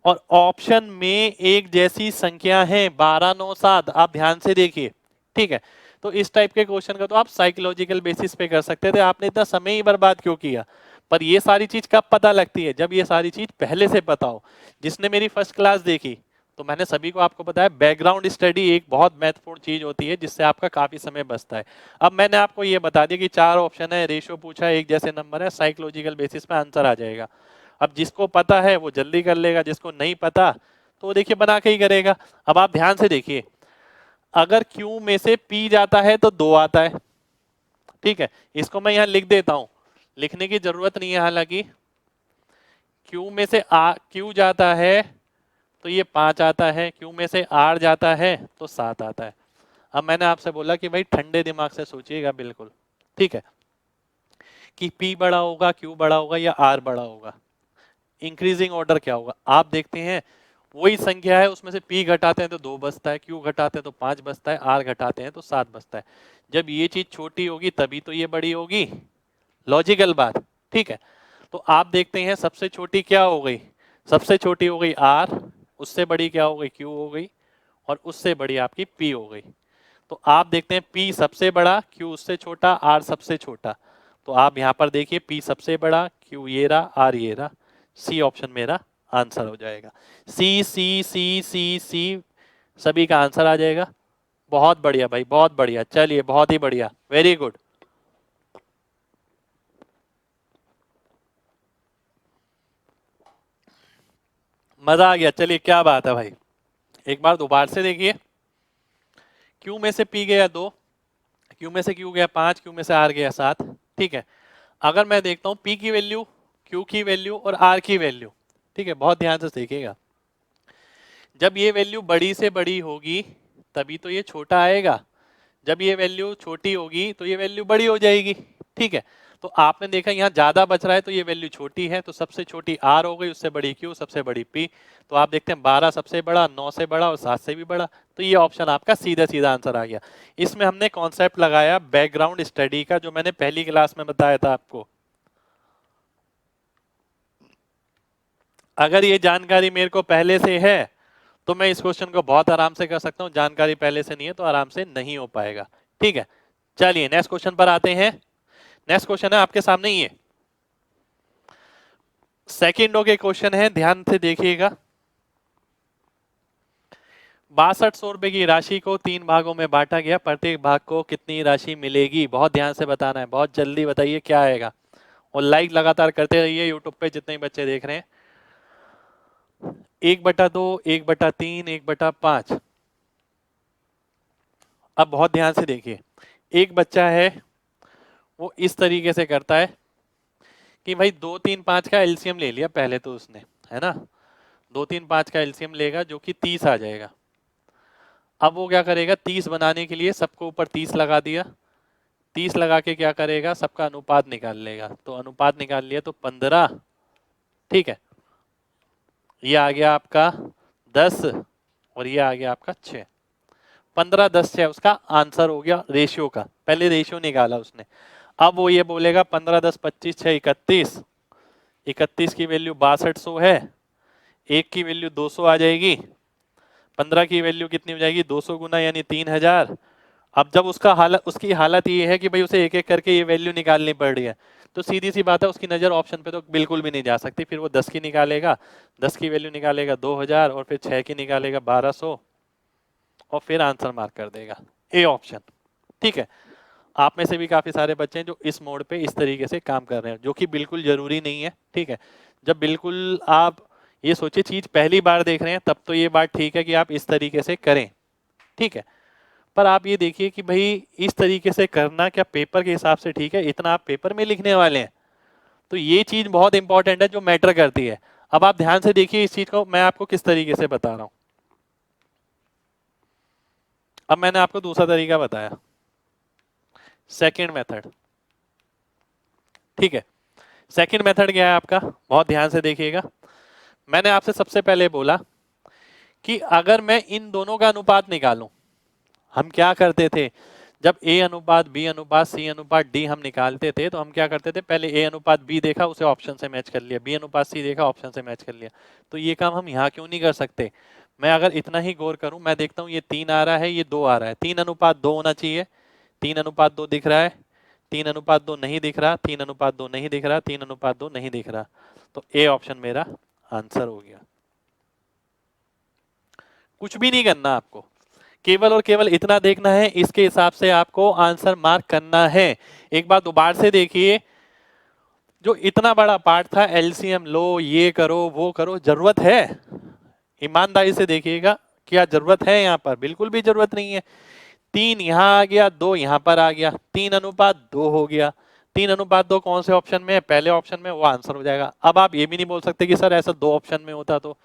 और ऑप्शन में एक जैसी संख्या है 12 9 7, आप ध्यान से देखिए, ठीक है। तो इस टाइप के क्वेश्चन का तो आप साइकोलॉजिकल बेसिस पे कर सकते थे, आपने इतना समय ही बर्बाद क्यों किया? पर ये सारी चीज कब पता लगती है, जब ये सारी चीज पहले से पता हो। जिसने मेरी फर्स्ट क्लास देखी, तो मैंने सभी को आपको बताया, बैकग्राउंड स्टडी एक बहुत महत्वपूर्ण चीज होती है जिससे आपका काफी समय बचता है। अब मैंने आपको ये बता दिया कि 4 ऑप्शन है, रेशियो पूछा है, एक जैसे नंबर है, साइकोलॉजिकल बेसिस पे आंसर आ जाएगा। अब जिसको पता है वो जल्दी कर लेगा, जिसको नहीं पता तो देखिए बना के ही करेगा। अब आप ध्यान से देखिए, अगर Q में से P जाता है तो 2 आता है, ठीक है। इसको मैं यहां लिख देता हूं, लिखने की जरूरत नहीं है हालांकि। Q में से Q जाता है तो ये 5 आता है, Q में से R जाता है तो 7 आता है। अब मैंने आपसे बोला कि भाई ठंडे दिमाग से सोचिएगा बिल्कुल, ठीक है, कि P बड़ा होगा, Q बड़ा होगा या R बड़ा होगा, इंक्रीजिंग ऑर्डर क्या होगा। आप देखते हैं वही संख्या है, उसमें से P घटाते हैं तो 2 बचता है, Q घटाते हैं तो 5 बचता है, R घटाते हैं तो 7 बचता है। जब ये चीज छोटी होगी तभी तो ये बड़ी होगी, लॉजिकल बात, ठीक है। तो आप देखते हैं सबसे छोटी क्या हो गई, सबसे छोटी हो गई R, उससे बड़ी क्या हो गई, Q हो गई, और उससे बड़ी आपकी P हो गई। तो आप देखते हैं P सबसे बड़ा, Q उससे छोटा, R सबसे छोटा। तो आप यहां पर देखिए P सबसे बड़ा, Q ये रहा, R ये रहा, सी ऑप्शन मेरा आंसर हो जाएगा। सी सी सी सी सी सभी का आंसर आ जाएगा। बहुत बढ़िया भाई, बहुत बढ़िया, चलिए बहुत ही बढ़िया, वेरी गुड। मजा आ गया, चलिए क्या बात है भाई। एक बार दोबारा से देखिए, Q में से P गया 2, Q में से Q गया 5, Q में से R गया 7, ठीक है। अगर मैं देखता हूं P की वैल्यू, Q की वैल्यू और R की वैल्यू, ठीक है, बहुत ध्यान से देखिएगा। जब ये वैल्यू बड़ी से बड़ी होगी तभी तो ये छोटा आएगा, जब ये वैल्यू छोटी होगी तो ये वैल्यू बड़ी हो जाएगी, ठीक है। तो आपने देखा यहाँ ज्यादा बच रहा है तो ये वैल्यू छोटी है, तो सबसे छोटी R हो गई, उससे बड़ी Q, सबसे बड़ी P। तो आप देखते हैं 12 सबसे बड़ा, 9 से बड़ा और 7 से भी बड़ा, तो ये ऑप्शन आपका सीधा सीधा आंसर आ गया। इसमें हमने कॉन्सेप्ट लगाया बैकग्राउंड स्टडी का, जो मैंने पहली क्लास में बताया था आपको। अगर ये जानकारी मेरे को पहले से है तो मैं इस क्वेश्चन को बहुत आराम से कर सकता हूं, जानकारी पहले से नहीं है तो आराम से नहीं हो पाएगा, ठीक है। चलिए नेक्स्ट क्वेश्चन पर आते हैं। नेक्स्ट क्वेश्चन है आपके सामने ही है, सेकंडों के क्वेश्चन है, ध्यान से देखिएगा। 6200 रुपए की राशि को 3 भागों में बांटा गया, प्रत्येक भाग को कितनी राशि मिलेगी? बहुत ध्यान से बताना है, बहुत जल्दी बताइए क्या आएगा, और लाइक लगातार करते रहिए यूट्यूब पे जितने बच्चे देख रहे हैं। 1/2, 1/3, 1/5। अब बहुत ध्यान से देखिए, एक बच्चा है वो इस तरीके से करता है कि भाई 2 3 5 का एलसीएम ले लिया पहले तो उसने, है ना, 2 3 5 का एलसीएम लेगा जो कि 30 आ जाएगा। अब वो क्या करेगा, 30 बनाने के लिए सबको ऊपर 30 लगा दिया, 30 लगा के क्या करेगा, सबका अनुपात निकाल लेगा। तो अनुपात निकाल लिया तो 15, ठीक है, ये आ गया आपका 10 और ये आ गया आपका 6। 15 10 6 उसका आंसर हो गया रेशियो का, पहले रेशियो निकाला उसने। अब वो ये बोलेगा 15 10 25 6 31, 31 की वैल्यू 6200 है, एक की वैल्यू 200 आ जाएगी, 15 की वैल्यू कितनी हो जाएगी 200 गुना यानी 3000। अब जब उसका हालत, उसकी हालत ये है कि भाई उसे एक एक करके ये वैल्यू निकालनी पड़ रही है, तो सीधी सी बात है उसकी नजर ऑप्शन पे तो बिल्कुल भी नहीं जा सकती। फिर वो 10 की निकालेगा, 10 की वैल्यू निकालेगा 2000, और फिर 6 की निकालेगा 1200, और फिर आंसर मार्क कर देगा ए ऑप्शन। ठीक है, आप में से भी काफी सारे बच्चे हैं जो इस मोड पे इस तरीके से काम कर रहे हैं, जो कि बिल्कुल जरूरी नहीं है। ठीक है, जब बिल्कुल आप ये सोचिए चीज पहली बार देख रहे हैं तब तो ये बात ठीक है कि आप इस तरीके से करें। ठीक है, पर आप ये देखिए कि भाई इस तरीके से करना क्या पेपर के हिसाब से ठीक है, इतना आप पेपर में लिखने वाले हैं, तो ये चीज बहुत इंपॉर्टेंट है जो मैटर करती है। अब आप ध्यान से देखिए इस चीज को मैं आपको किस तरीके से बता रहा हूं। अब मैंने आपको दूसरा तरीका बताया, सेकेंड मेथड। ठीक है, सेकेंड मेथड क्या है आपका, बहुत ध्यान से देखिएगा। मैंने आपसे सबसे पहले बोला कि अगर मैं इन दोनों का अनुपात निकालूं, हम क्या करते थे जब ए अनुपात बी अनुपात सी अनुपात डी हम निकालते थे, तो हम क्या करते थे पहले ए अनुपात बी देखा उसे ऑप्शन से मैच कर लिया, बी अनुपात सी देखा ऑप्शन से मैच कर लिया। तो ये काम हम यहाँ क्यों नहीं कर सकते। मैं अगर इतना ही गौर करूं, मैं देखता हूं ये 3 आ रहा है ये 2 आ रहा है, 3 अनुपात 2 होना चाहिए, 3 अनुपात 2 दिख रहा है, 3 अनुपात 2 नहीं दिख रहा, 3 अनुपात 2 नहीं दिख रहा, 3 अनुपात 2 नहीं दिख रहा, तो ए ऑप्शन मेरा आंसर हो गया। कुछ भी नहीं करना आपको, केवल और केवल इतना देखना है, इसके हिसाब से आपको आंसर मार्क करना है। एक बार दोबारा से देखिए, जो इतना बड़ा पार्ट था एलसीएम लो ये करो वो करो, जरूरत है, ईमानदारी से देखिएगा क्या जरूरत है, यहाँ पर बिल्कुल भी जरूरत नहीं है। 3 यहाँ आ गया, 2 यहाँ पर आ गया, 3 अनुपात 2 हो गया, 3 अनुपात 2 कौन से ऑप्शन में है, पहले ऑप्शन में, वो आंसर हो जाएगा। अब आप ये भी नहीं बोल सकते कि सर ऐसा 2 ऑप्शन में होता तो,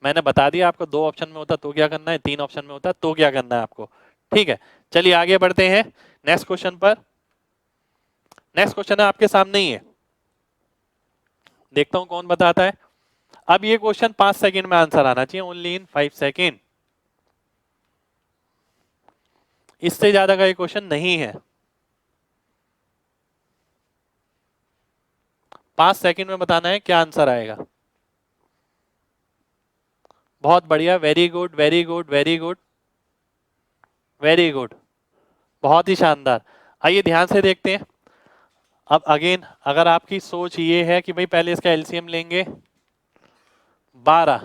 मैंने बता दिया आपको 2 ऑप्शन में होता तो क्या करना है, 3 ऑप्शन में होता तो क्या करना है आपको। ठीक है, चलिए आगे बढ़ते हैं नेक्स्ट क्वेश्चन पर। नेक्स्ट क्वेश्चन है आपके सामने ही है, देखता हूं कौन बताता है। अब ये क्वेश्चन 5 सेकंड में आंसर आना चाहिए, ओनली इन 5 सेकंड, इससे ज्यादा का ये क्वेश्चन नहीं है। 5 सेकंड में बताना है क्या आंसर आएगा। बहुत बढ़िया, very good very good very good very good, बहुत ही शानदार। आइए ध्यान से देखते हैं। अब अगेन अगर आपकी सोच ये है कि भाई पहले इसका एलसीएम लेंगे 12,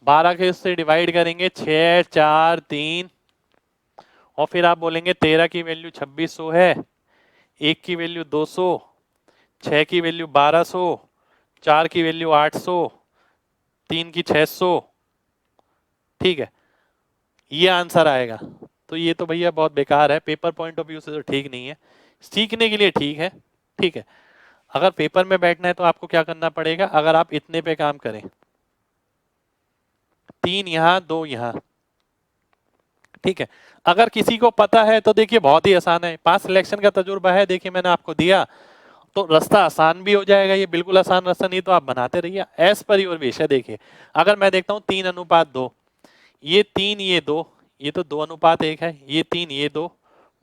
12 के इससे डिवाइड करेंगे 6 4 3, और फिर आप बोलेंगे 13 की वैल्यू 2600 है, एक की वैल्यू 200, 6 की वैल्यू 1200, 4 की वैल्यू 800, 3 की 600। ठीक है, ये आंसर आएगा। तो ये तो भैया बहुत बेकार है, पेपर पॉइंट ऑफ व्यू से तो ठीक नहीं है, सीखने के लिए ठीक है। ठीक है, अगर पेपर में बैठना है तो आपको क्या करना पड़ेगा, अगर आप इतने पे काम करें, 3 यहाँ 2 यहाँ। ठीक है, अगर किसी को पता है तो देखिए बहुत ही आसान है, पास सिलेक्शन का तजुर्बा है, देखिए मैंने आपको दिया, तो रास्ता आसान भी हो जाएगा, ये बिल्कुल आसान रास्ता नहीं तो आप बनाते रहिए एज पर योर विश है। देखिए अगर मैं देखता हूँ 3 अनुपात 2, ये 3 ये 2, ये तो 2 अनुपात 1 है, ये 3 ये 2,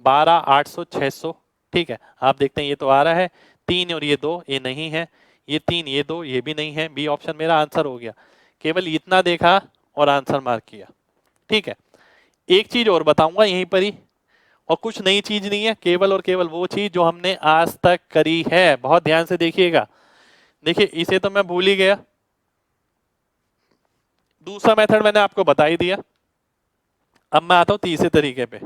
12 800 600। ठीक है, आप देखते हैं ये तो आ रहा है, 3 और ये 2 ये नहीं है, ये 3 ये 2 ये भी नहीं है, बी ऑप्शन मेरा आंसर हो गया। केवल इतना देखा और आंसर मार्क किया। ठीक है, एक चीज और बताऊंगा यहीं पर ही, और कुछ नई चीज नहीं है, केवल और केवल वो चीज जो हमने आज तक करी है, बहुत ध्यान से देखिएगा। देखिए इसे तो मैं भूल ही गया, दूसरा मेथड मैंने आपको बता ही दिया। अब मैं आता हूं तीसरे तरीके पे,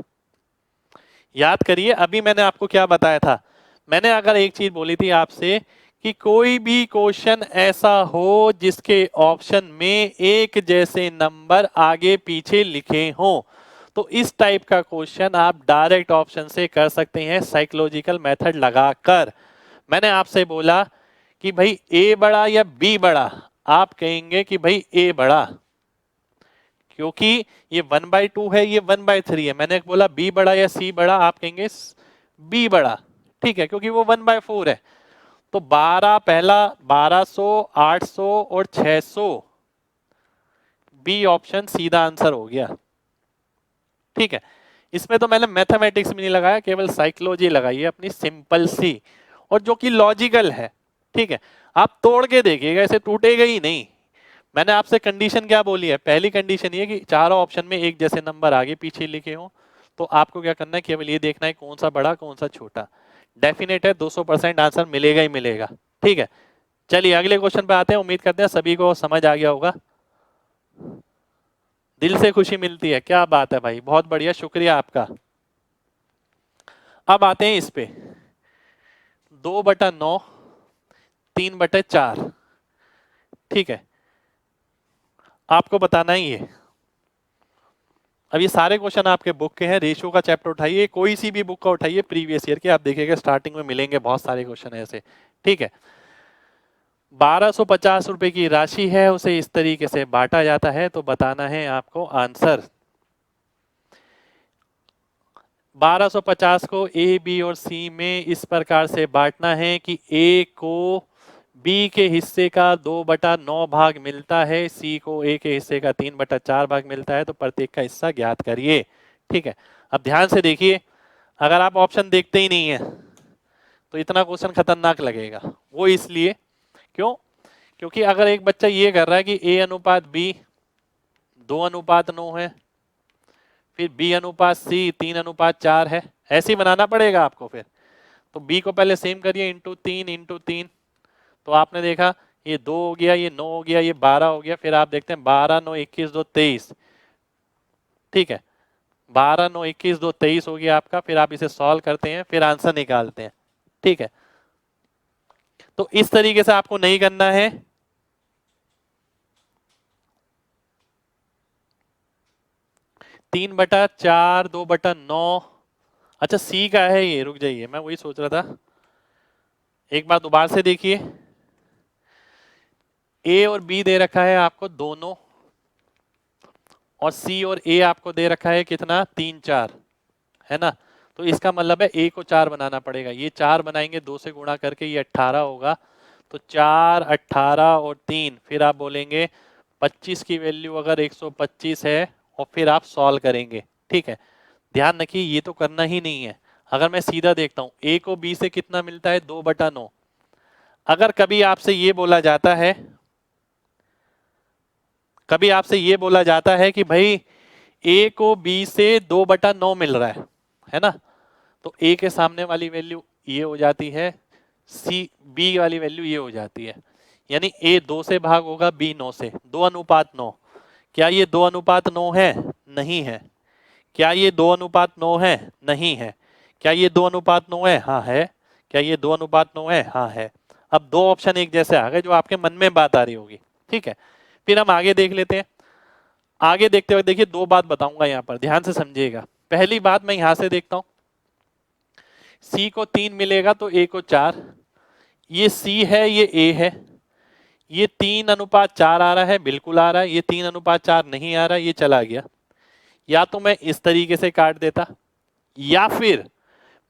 याद करिए अभी मैंने आपको क्या बताया था। मैंने अगर एक चीज बोली थी आपसे कि कोई भी क्वेश्चन ऐसा हो जिसके ऑप्शन में एक जैसे नंबर आगे पीछे लिखे हों, तो इस टाइप का क्वेश्चन आप डायरेक्ट ऑप्शन से कर सकते हैं साइकोलॉजिकल मेथड लगाकर। मैंने आपसे बोला कि भाई ए बड़ा या बी बड़ा, आप कहेंगे कि भाई ए बड़ा, क्योंकि ये 1/2 है ये 1/3 है। मैंने बोला बी बड़ा या सी बड़ा, आप कहेंगे बी बड़ा। ठीक है, क्योंकि वो 1/4 है। तो 12 पहला 1200 800 और 600, बी ऑप्शन सीधा आंसर हो गया। ठीक है, इसमें तो मैंने मैथमेटिक्स भी नहीं लगाया, केवल साइकोलॉजी लगाई है अपनी सिंपल सी, और जो कि लॉजिकल है। ठीक है, आप तोड़ के देखिएगा, ऐसे टूटेगा ही नहीं। मैंने आपसे कंडीशन क्या बोली है, पहली कंडीशन ये कि चारों ऑप्शन में एक जैसे नंबर आगे पीछे लिखे हों। तो आपको क्या करना है, केवल ये देखना है कौन सा बड़ा कौन सा छोटा। डेफिनेट है 200% आंसर मिलेगा ही मिलेगा। ठीक है, चलिए अगले क्वेश्चन पे आते हैं। उम्मीद करते हैं सभी को समझ आ गया होगा। दिल से खुशी मिलती है, क्या बात है भाई, बहुत बढ़िया, शुक्रिया आपका। अब आते हैं इस पे, 2/9, 3/4। ठीक है, आपको बताना ही है। अब ये सारे क्वेश्चन आपके बुक के हैं, रेशियो का चैप्टर उठाइए, कोई सी भी बुक का उठाइए प्रीवियस ईयर के, आप देखिएगा स्टार्टिंग में मिलेंगे बहुत सारे क्वेश्चन ऐसे। ठीक है, 1250 रुपए की राशि है, उसे इस तरीके से बांटा जाता है, तो बताना है आपको आंसर। 1250 को ए, बी और सी में इस प्रकार से बांटना है कि ए को बी के हिस्से का 2/9 भाग मिलता है, सी को ए के हिस्से का 3/4 भाग मिलता है, तो प्रत्येक का हिस्सा ज्ञात करिए। ठीक है, अब ध्यान से देखिए, अगर आप ऑप्शन देखते ही नहीं है तो इतना क्वेश्चन खतरनाक लगेगा। वो इसलिए क्यों, क्योंकि अगर एक बच्चा ये कर रहा है कि ए अनुपात बी 2:9 है, फिर बी अनुपात सी 3:4 है, ऐसे ही बनाना पड़ेगा आपको। फिर तो बी को पहले सेम करिए, इंटू 3, तो आपने देखा ये 2 हो गया, ये 9 हो गया, ये 12 हो गया। फिर आप देखते हैं 12, 9, 21, 2, 23। ठीक है, 12, 9, 21, 2, 23 हो गया आपका। फिर आप इसे सॉल्व करते हैं, फिर आंसर निकालते हैं। ठीक है, तो इस तरीके से आपको नहीं करना है। 3/4, 2/9। अच्छा सी का है ये, रुक जाइए, मैं वही सोच रहा था, एक बार दोबारा से देखिए। ए और बी दे रखा है आपको दोनों, और सी और ए आपको दे रखा है कितना, 3, 4, है ना। तो इसका मतलब है ए को 4 बनाना पड़ेगा, ये 4 बनाएंगे, 2 से गुणा करके ये 18 होगा। तो 4, 18 और 3, फिर आप बोलेंगे 25 की वैल्यू अगर 125 है, और फिर आप सॉल्व करेंगे। ठीक है, ध्यान रखिए ये तो करना ही नहीं है। अगर मैं सीधा देखता हूं, ए को बी से कितना मिलता है, 2/9। अगर कभी आपसे ये बोला जाता है, कभी आपसे ये बोला जाता है कि भाई ए को बी से 2/9 मिल रहा है ना, तो ए के सामने वाली वैल्यू ये हो जाती है, सी बी वाली वैल्यू ये हो जाती है। यानी ए 2 से भाग होगा, बी 9 से, 2:9। क्या ये 2:9 है, नहीं है। क्या ये 2:9 है, नहीं है। क्या ये 2:9 है, हाँ है। क्या ये 2:9 है, हाँ है। अब दो ऑप्शन एक जैसे आ गए, जो आपके मन में बात आ रही होगी। ठीक है, फिर हम आगे देख लेते हैं। आगे देखते हुए देखिए, दो बात बताऊंगा यहाँ पर, ध्यान से समझिएगा। पहली बात मैं यहां से देखता हूं, सी को 3 मिलेगा तो ए को 4। ये सी है, ये ए है। ये 3:4 आ रहा है, बिल्कुल आ रहा है। ये 3:4 नहीं आ रहा, ये चला गया। या तो मैं इस तरीके से काट देता, या फिर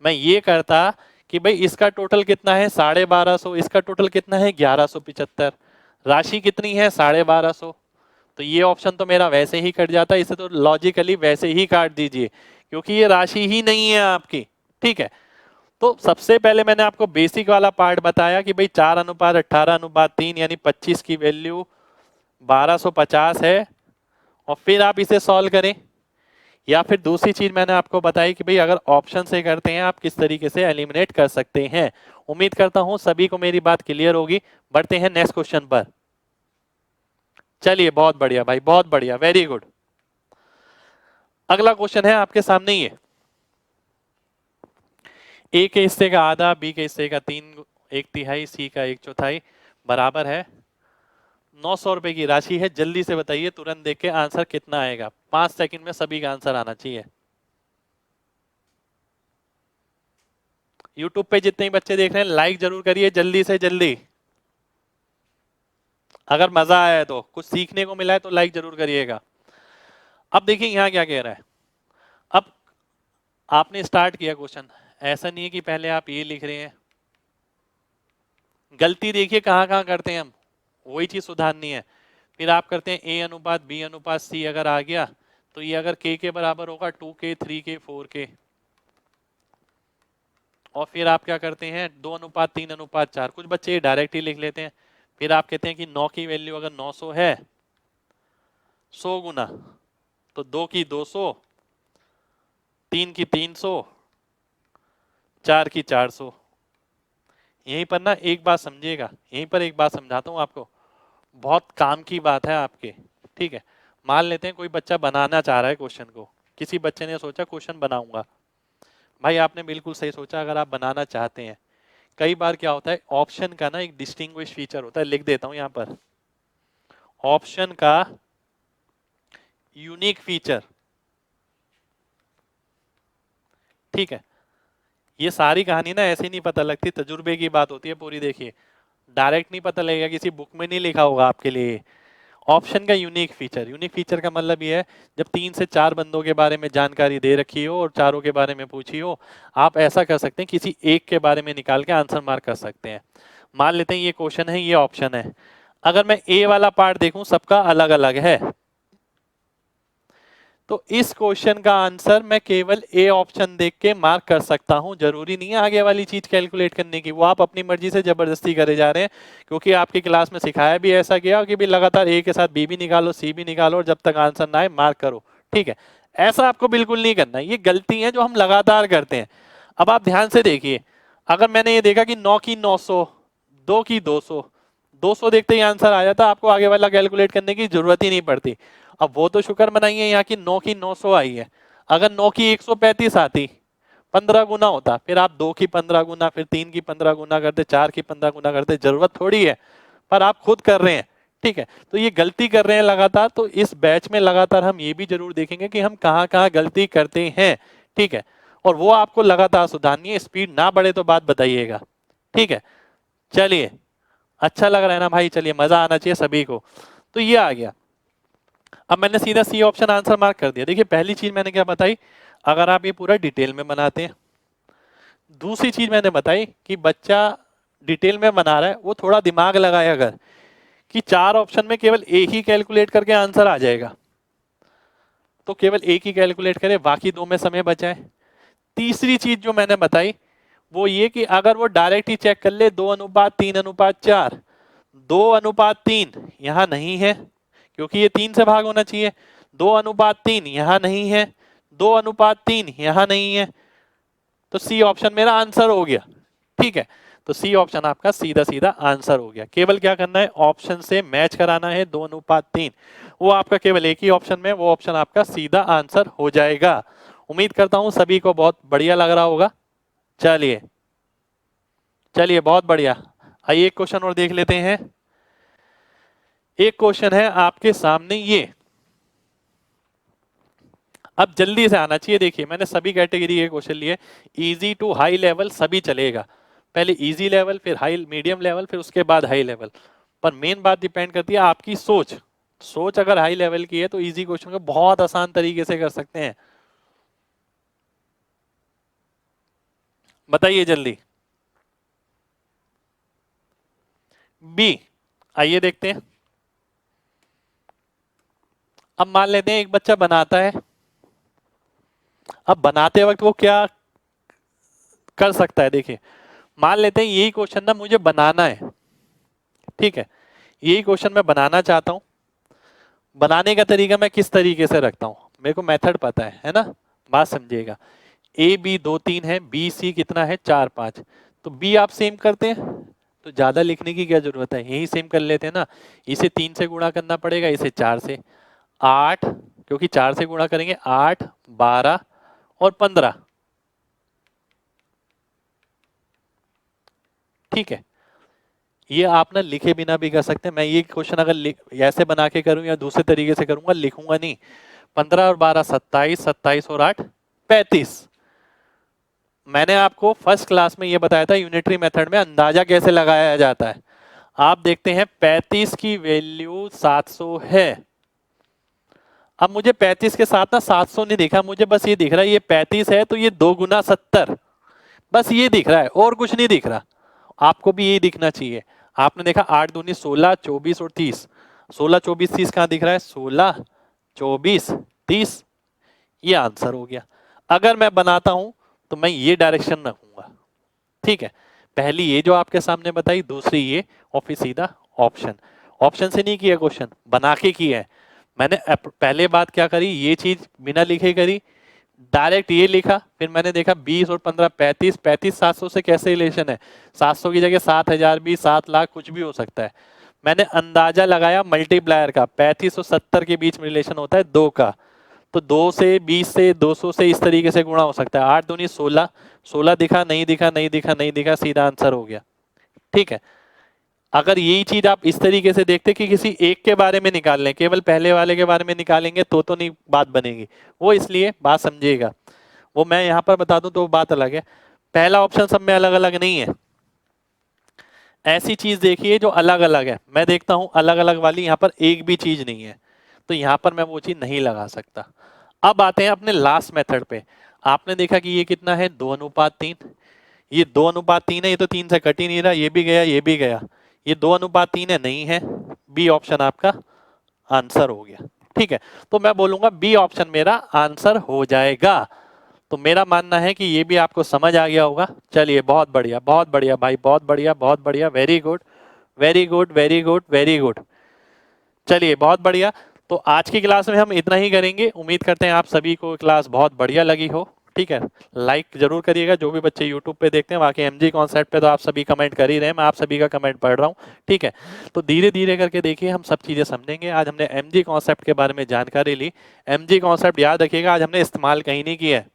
मैं ये करता कि भाई इसका टोटल कितना है, 1250, इसका टोटल कितना है, 1175। राशि कितनी है, 1250। तो ये ऑप्शन तो मेरा वैसे ही कट जाता है, इसे तो लॉजिकली वैसे ही काट दीजिए, क्योंकि ये राशि ही नहीं है आपकी। ठीक है, तो सबसे पहले मैंने आपको बेसिक वाला पार्ट बताया कि भाई 4:18:3 यानी 25 की वैल्यू 1250 है, और फिर आप इसे सॉल्व करें। या फिर दूसरी चीज मैंने आपको बताई कि भाई अगर ऑप्शन से करते हैं, आप किस तरीके से एलिमिनेट कर सकते हैं। उम्मीद करता हूं सभी को मेरी बात क्लियर होगी। बढ़ते हैं नेक्स्ट क्वेश्चन पर। चलिए, बहुत बढ़िया भाई, बहुत बढ़िया, वेरी गुड। अगला क्वेश्चन है आपके सामने ही है। ए के हिस्से का आधा, बी के हिस्से का 3/1 सी का 1/4 बराबर है 900 रुपए की राशि है। जल्दी से बताइए, तुरंत देख के आंसर कितना आएगा। 5 सेकंड में सभी का आंसर आना चाहिए। यूट्यूब पे जितने भी बच्चे देख रहे हैं, लाइक जरूर करिए जल्दी से जल्दी। अगर मजा आया है तो, कुछ सीखने को मिला है तो लाइक जरूर करिएगा। अब देखिए यहाँ क्या कह रहा है। अब आपने स्टार्ट किया क्वेश्चन, ऐसा नहीं है कि पहले आप ये लिख रहे हैं। गलती देखिए कहाँ कहाँ करते हैं हम, वही चीज सुधारनी है। फिर आप करते हैं ए अनुपात बी अनुपात सी अगर आ गया तो ये अगर k के बराबर होगा 2k 3k 4k, और फिर आप क्या करते हैं 2:3:4, कुछ बच्चे ये डायरेक्ट ही लिख लेते हैं। फिर आप कहते हैं कि 9 की वैल्यू अगर 900 है 100 गुना, तो 2 की 200, 3 की 300, 4 की 400। यहीं पर ना एक बात समझिएगा, यहीं पर एक बात समझाता हूँ आपको, बहुत काम की बात है आपके। ठीक है, मान लेते हैं कोई बच्चा बनाना चाह रहा है क्वेश्चन को, किसी बच्चे ने सोचा क्वेश्चन बनाऊंगा। भाई आपने बिल्कुल सही सोचा, अगर आप बनाना चाहते हैं, कई बार क्या होता है ऑप्शन का ना एक डिस्टिंग्विश फीचर होता है, लिख देता हूं यहां पर, ऑप्शन का यूनिक फीचर। ठीक है, ये सारी कहानी ना ऐसे नहीं पता लगती, तजुर्बे की बात होती है पूरी। देखिए डायरेक्ट नहीं पता लगेगा, किसी बुक में नहीं लिखा होगा आपके लिए। ऑप्शन का यूनिक फीचर, यूनिक फीचर का मतलब ये है जब 3 से 4 बंदों के बारे में जानकारी दे रखी हो और चारों के बारे में पूछी हो, आप ऐसा कर सकते हैं किसी एक के बारे में निकाल के आंसर मार्क कर सकते हैं। मान लेते हैं ये क्वेश्चन है, ये ऑप्शन है, अगर मैं ए वाला पार्ट देखूं सबका अलग अलग है, तो इस क्वेश्चन का आंसर मैं केवल ए ऑप्शन देख के मार्क कर सकता हूं। जरूरी नहीं है आगे वाली चीज कैलकुलेट करने की, वो आप अपनी मर्जी से जबरदस्ती करे जा रहे हैं, क्योंकि आपकी क्लास में सिखाया भी ऐसा गया कि भी लगातार ए के साथ बी भी निकालो सी भी निकालो और जब तक आंसर ना आए मार्क करो। ठीक है, ऐसा आपको बिल्कुल नहीं करना, ये गलती है जो हम लगातार करते हैं। अब आप ध्यान से देखिए, अगर मैंने ये देखा कि 9 की 900, 2 की 200, 200 देखते ही आंसर आ जाता, आपको आगे वाला कैलकुलेट करने की जरूरत ही नहीं पड़ती। अब वो तो शुक्र मनाइए यहाँ की 900 आई है, अगर 9 की 135 आती 15 गुना होता, फिर आप 2 की 15 गुना, फिर 3 की 15 गुना करते, 4 की 15 गुना करते, जरूरत थोड़ी है, पर आप खुद कर रहे हैं। ठीक है, तो ये गलती कर रहे हैं लगातार, तो इस बैच में लगातार हम ये भी जरूर देखेंगे कि हम कहाँ कहाँ गलती करते हैं। ठीक है, और वो आपको लगातार सुधारनी है, स्पीड ना बढ़े तो बात बताइएगा। ठीक है, चलिए अच्छा लग रहा है ना भाई, चलिए मजा आना चाहिए सभी को। तो ये आ गया, अब मैंने सीधा सी ऑप्शन आंसर मार्क कर दिया। देखिए पहली चीज मैंने क्या बताई, अगर आप ये पूरा डिटेल में बनाते हैं। दूसरी चीज मैंने बताई कि बच्चा डिटेल में बना रहा है, वो थोड़ा दिमाग लगाए, अगर कि 4 ऑप्शन में केवल एक ही कैलकुलेट करके आंसर आ जाएगा तो केवल एक ही कैलकुलेट करे, बाकी 2 में समय बचाए। तीसरी चीज जो मैंने बताई वो ये कि अगर वो डायरेक्ट ही चेक कर ले 2:3:4, 2:3 यहां नहीं है क्योंकि ये 3 से भाग होना चाहिए, 2:3 यहां नहीं है, 2:3 यहां नहीं है, तो सी ऑप्शन मेरा आंसर हो गया। ठीक है, तो सी ऑप्शन आपका सीधा सीधा आंसर हो गया। केवल क्या करना है, ऑप्शन से मैच कराना है 2:3, वो आपका केवल एक ही ऑप्शन में, वो ऑप्शन आपका सीधा आंसर हो जाएगा। उम्मीद करता हूं सभी को बहुत बढ़िया लग रहा होगा। चलिए चलिए बहुत बढ़िया, आइए एक क्वेश्चन और देख लेते हैं। एक क्वेश्चन है आपके सामने ये, अब जल्दी से आना चाहिए। देखिए मैंने सभी कैटेगरी के क्वेश्चन लिए, इजी टू हाई लेवल सभी चलेगा, पहले इजी लेवल फिर हाई मीडियम लेवल फिर उसके बाद हाई लेवल, पर मेन बात डिपेंड करती है आपकी सोच। सोच अगर हाई लेवल की है तो इजी क्वेश्चन को बहुत आसान तरीके से कर सकते हैं। बताइए जल्दी। बी, आइए देखते हैं। अब मान लेते हैं एक बच्चा बनाता है, अब बनाते वक्त वो क्या कर सकता है, देखिए मान लेते हैं यही क्वेश्चन ना मुझे बनाना है। ठीक है, यही क्वेश्चन मैं बनाना चाहता हूं, बनाने का तरीका मैं किस तरीके से रखता हूं, मेरे को मेथड पता है ना, बात समझिएगा। ए बी 2 3 है, बी सी कितना है 4 5, तो बी आप सेम करते हैं, तो ज्यादा लिखने की क्या जरूरत है, यही सेम कर लेते हैं ना। इसे 3 से गुणा करना पड़ेगा, इसे 4 से, 8, क्योंकि 4 से गुणा करेंगे 8 12 और 15। ठीक है, ये आप ना लिखे बिना भी कर सकते हैं। मैं ये क्वेश्चन अगर ऐसे बना के करूं या दूसरे तरीके से करूंगा, लिखूंगा नहीं। 15 और 12 27, 27 और 8 35। मैंने आपको फर्स्ट क्लास में ये बताया था यूनिटरी मेथड में अंदाजा कैसे लगाया जाता है। आप देखते हैं 35 की वैल्यू 700 है। अब मुझे 35 के साथ ना 700 नहीं दिखा, मुझे बस ये दिख रहा है ये 35 है तो ये 2 गुना 70, बस ये दिख रहा है और कुछ नहीं दिख रहा। आपको भी यही दिखना चाहिए। आपने देखा 8 दूनी 16, 24 और 30, 16 24 30 कहाँ दिख रहा है, 16 24 30, ये आंसर हो गया। अगर मैं बनाता हूं तो मैं ये डायरेक्शन रखूंगा, ठीक है। पहली ये जो आपके सामने बताई, दूसरी ये, और फिर सीधा ऑप्शन। ऑप्शन से नहीं किया क्वेश्चन, बना के किया है मैंने। पहले बात क्या करी, ये चीज बिना लिखे करी, डायरेक्ट ये लिखा, फिर मैंने देखा 20 और 15 35, 700 से कैसे रिलेशन है, 700 की जगह 7000 भी, 7 लाख कुछ भी हो सकता है। मैंने अंदाजा लगाया मल्टीप्लायर का, 35 और 70 के बीच में रिलेशन होता है 2 का, तो 2 से 20 से 200 से इस तरीके से गुणा हो सकता है। 8 दूनी 16, 16 दिखा नहीं दिखा नहीं दिखा नहीं दिखा, सीधा आंसर हो गया, ठीक है। अगर यही चीज आप इस तरीके से देखते कि किसी एक के बारे में निकाल लें, केवल पहले वाले के बारे में निकालेंगे तो नहीं बात बनेगी, वो इसलिए बात समझिएगा। वो मैं यहां पर बता दूं तो बात अलग है, पहला ऑप्शन सब में अलग अलग नहीं है। ऐसी चीज देखिए जो अलग अलग है, मैं देखता हूं अलग अलग वाली यहां पर एक भी चीज नहीं है, तो यहां पर मैं वो चीज नहीं लगा सकता। अब आते हैं अपने लास्ट मेथड पे। आपने देखा कि ये कितना है, 2:3, ये 2:3 है, ये तो 3 से कट ही नहीं रहा, ये भी गया ये भी गया, ये 2:3 है, नहीं है, बी ऑप्शन आपका आंसर हो गया, ठीक है। तो मैं बोलूंगा बी ऑप्शन मेरा आंसर हो जाएगा। तो मेरा मानना है कि ये भी आपको समझ आ गया होगा। चलिए बहुत बढ़िया भाई, बहुत बढ़िया बहुत बढ़िया, very good very good very good very good. चलिए बहुत बढ़िया। तो आज की क्लास में हम इतना ही करेंगे। उम्मीद करते हैं आप सभी को क्लास बहुत बढ़िया लगी हो, ठीक है। लाइक जरूर करिएगा, जो भी बच्चे यूट्यूब पे देखते हैं, बाकी एमजी कॉन्सेप्ट पे तो आप सभी कमेंट कर ही रहे हैं, मैं आप सभी का कमेंट पढ़ रहा हूँ, ठीक है। तो धीरे धीरे करके देखिए हम सब चीजें समझेंगे। आज हमने एमजी कॉन्सेप्ट के बारे में जानकारी ली। एमजी कॉन्सेप्ट याद रखिएगा, आज हमने इस्तेमाल कहीं नहीं किया है,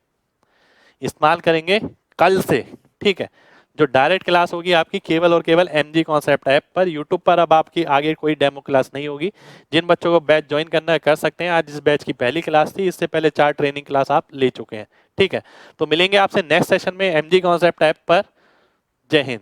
इस्तेमाल करेंगे कल से, ठीक है। जो डायरेक्ट क्लास होगी आपकी केवल और केवल एमजी कॉन्सेप्ट ऐप पर, यूट्यूब पर अब आपकी आगे कोई डेमो क्लास नहीं होगी। जिन बच्चों को बैच ज्वाइन करना है कर सकते हैं। आज इस बैच की पहली क्लास थी, इससे पहले 4 ट्रेनिंग क्लास आप ले चुके हैं, ठीक है। तो मिलेंगे आपसे नेक्स्ट सेशन में एमजी कॉन्सेप्ट ऐप पर। जय हिंद।